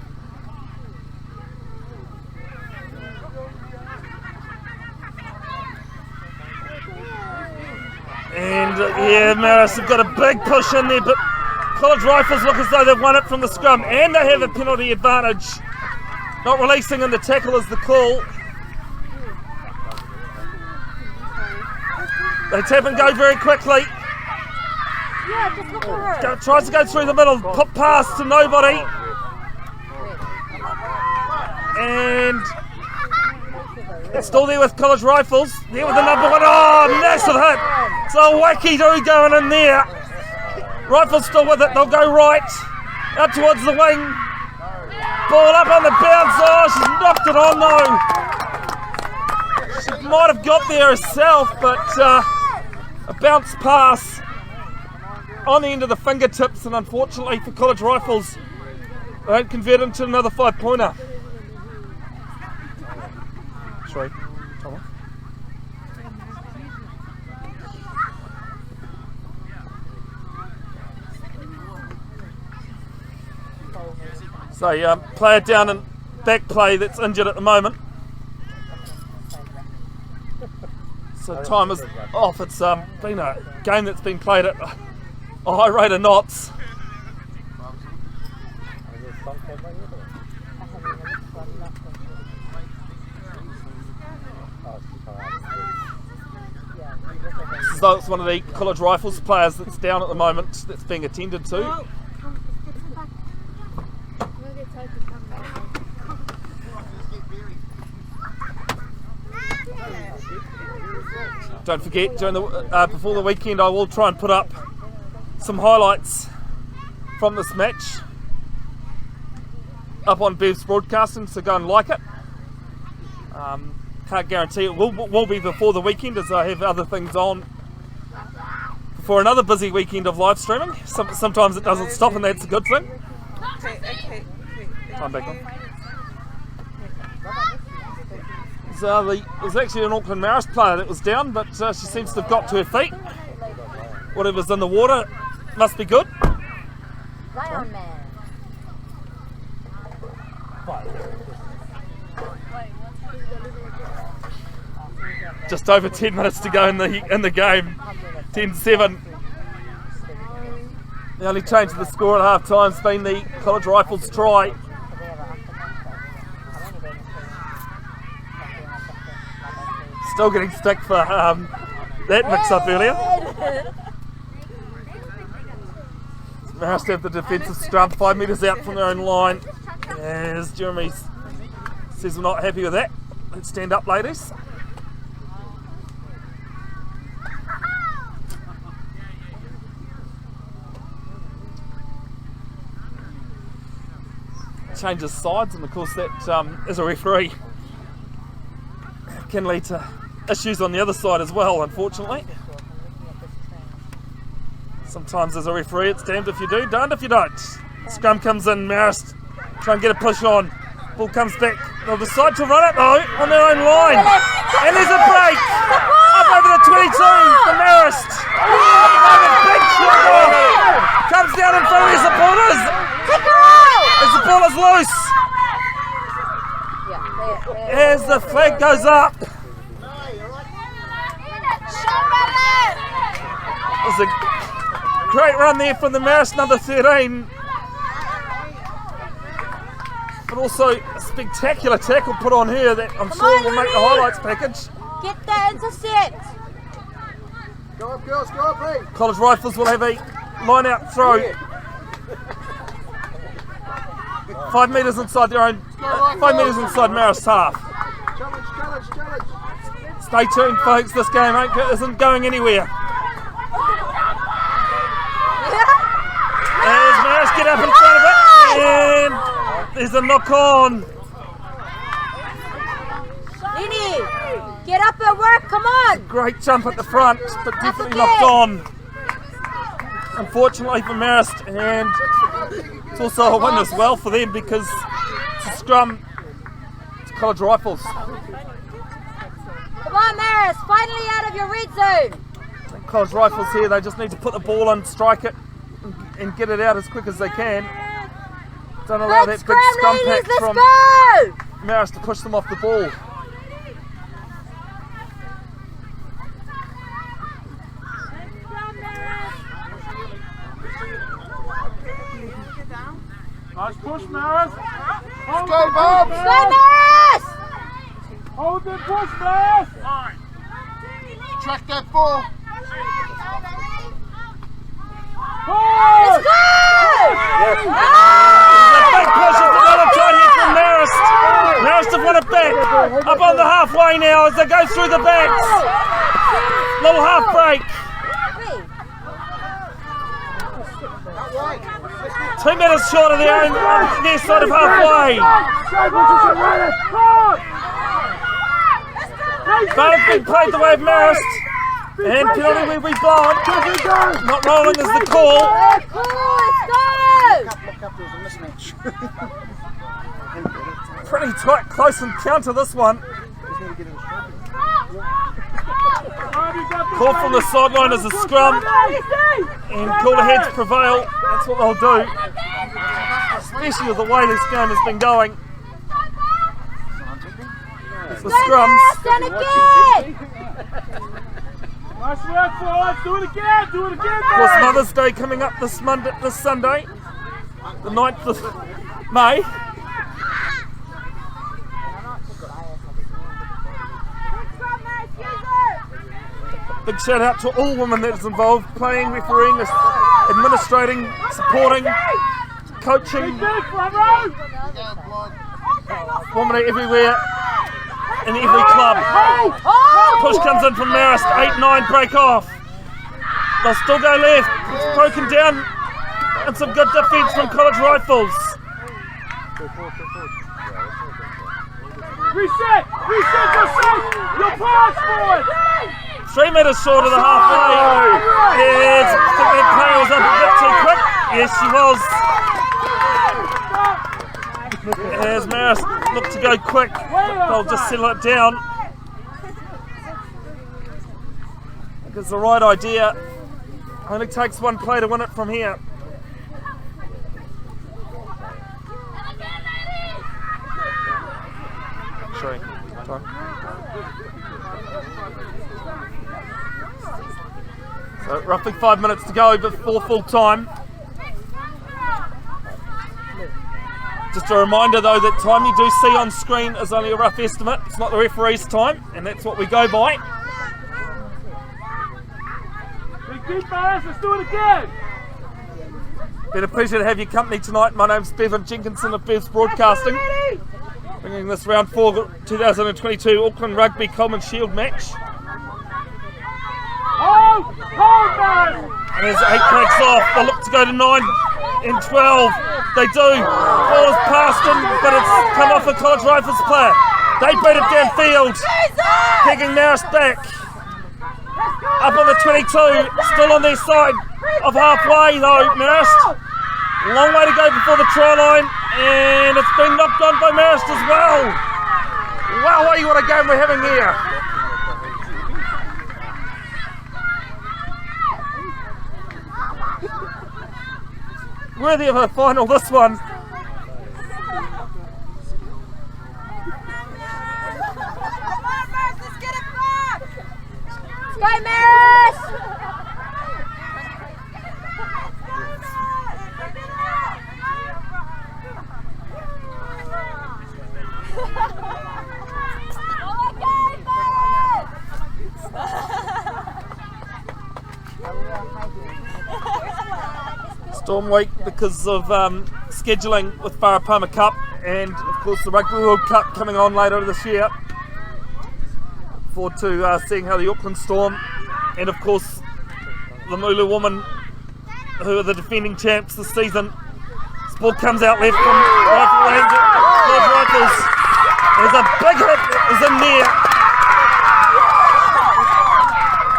And yeah, Marist have got a big push in there, but College Rifles look as though they've won it from the scrum and they have a penalty advantage. Not releasing in the tackle is the call. They tap and go very quickly. Yeah, just look at her. Tries to go through the middle, put pass to nobody. And it's still there with College Rifles. There with the number one. Oh, massive hit. So wacky do going in there. Rifles still with it, they'll go right. Out towards the wing. Ball up on the bounce. Oh, she's knocked it on though. She might have got there herself, but a bounce pass on the end of the fingertips, and unfortunately for College Rifles, they don't convert into another 5-pointer. Sorry, Thomas. So player down in back play that's injured at the moment. So time is off. It's been a game that's been played at a high rate of knots. So it's one of the College Rifles players that's down at the moment that's being attended to. Don't forget, during the before the weekend, I will try and put up some highlights from this match up on Bev's broadcasting, so go and like it. Can't guarantee it will be before the weekend, as I have other things on for another busy weekend of live streaming. Sometimes it doesn't stop, and that's a good thing. Okay. Time back on. So there was actually an Auckland Marist player that was down, but she seems to have got to her feet. Whatever's in the water must be good. Zion Man. Just over 10 minutes to go in the game. 10-7. The only change to the score at half time has been the College Rifles try. Still getting stick for that mix-up earlier. Marist have the defensive scrum 5 metres out from their own line. As Jeremy says we're not happy with that. Let's stand up, ladies. Changes sides, and of course that as a referee can lead to issues on the other side as well, unfortunately. Sometimes as a referee it's damned if you do, darned if you don't. Scrum comes in, Marist try and get a push on. Ball comes back. They'll decide to run it though on their own line. And there's a break! Up over the 22 for Marist. Big shot comes down in front of his supporters. As the ball is loose. As the flag goes up. There's a great run there from the Marist number 13. But also a spectacular tackle put on her that I'm sure will make the highlights package. Get the intercept. Go up, girls, go up, hey. College Rifles will have a line out throw. 5 metres inside their own, 5 metres inside Marist half. Challenge. Stay tuned, folks. This game isn't going anywhere. As Marist get up in front of it, and there's a knock on. Lini, get up and work. Come on. Great jump at the front, but definitely knocked on. Unfortunately for Marist, and it's also a win as well for them because it's a scrum. It's College Rifles. Come on, Marist. Finally out of your red zone. College Rifles here, they just need to put the ball in, strike it, and get it out as quick as they can. Don't allow that big scrum pack from Marist to push them off the ball. Nice push, Marist. Let's go, Bob. Go, Marist. Hold the push, Marist. Track that ball. Let's go. There's a big push of another try here from Marist. Marist have won it back. Up on the halfway now as they go through the backs. Little half break. 2 metres short of their own, their side of halfway. But it's been played the way of Marist. And penalty will be blown. Not rolling is the call. Let's go! Look up, there was a mismatch. Pretty tight, close encounter this one. Call from the sideline as a scrum. And cooler heads prevail. That's what they'll do. Especially with the way this game has been going. It's the scrums. Done again! Nice work, forwards. Do it again. Do it again, Of course, Mother's Day coming up this Sunday, the 9th of May. Big shout out to all women that is involved, playing, refereeing, administrating, supporting, coaching. Women are everywhere, in every club. Push comes in from Marist, 8-9 break off. They'll still go left, it's broken down, and some good defence from College Rifles. Reset yourself. Your pass forward. 3 metres short of the halfway. Yes, I think that player was up a bit too quick. Yes, she was. As Marist looked to go quick, they'll just settle it down. I think it's the right idea. Only takes one play to win it from here. Sorry, time. So roughly 5 minutes to go before full time. Just a reminder though that time you do see on screen is only a rough estimate. It's not the referee's time, and that's what we go by. Keep fast. Let's do it again. Been a pleasure to have your company tonight. My name's Bevin, Jenkinson of Bev's Broadcasting. Bringing this round 4 2022 Auckland Rugby Coleman Shield match. Coleman! And as 8 breaks off, they look to go to 9 and 12. They do. Ball is past them, but it's come off a College Rifles player. They beat it downfield. Pegging Marist back. Up on the 22, still on their side of halfway though, Marist. Long way to go before the try line, and it's been knocked on by Marist as well. Wow, what a game we're having here. Worthy of a final, this one. Go Marist! Storm week because of scheduling with Farapama Cup, and of course the Rugby World Cup coming on later this year. Forward to seeing how the Auckland Storm and of course the Mulu Women, who are the defending champs this season. This ball comes out left from Rifles. There's a big hit, it was in there.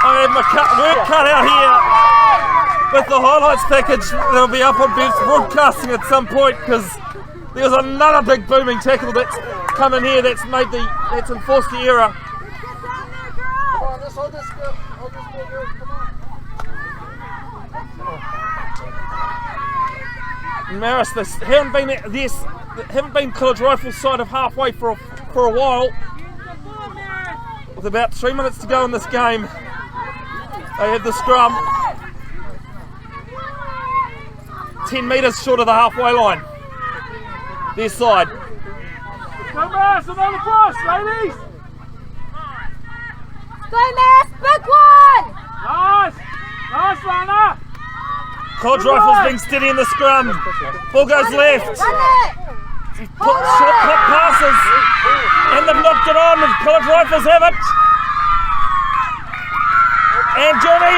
I have my work cut out here with the highlights package that'll be up on Bev's Broadcasting at some point, because there's another big booming tackle that's come in here that's enforced the error. Marist, they haven't been College Rifles side of halfway for a while. With about 3 minutes to go in this game, they have the scrum 10 metres short of the halfway line. Their side. Go Marist, another cross, ladies. Go Marist, big one! Nice runner. College Rifles being steady in the scrum. Ball goes left. Run it! Short pop passes. And they've knocked it on. The College Rifles have it. And Johnny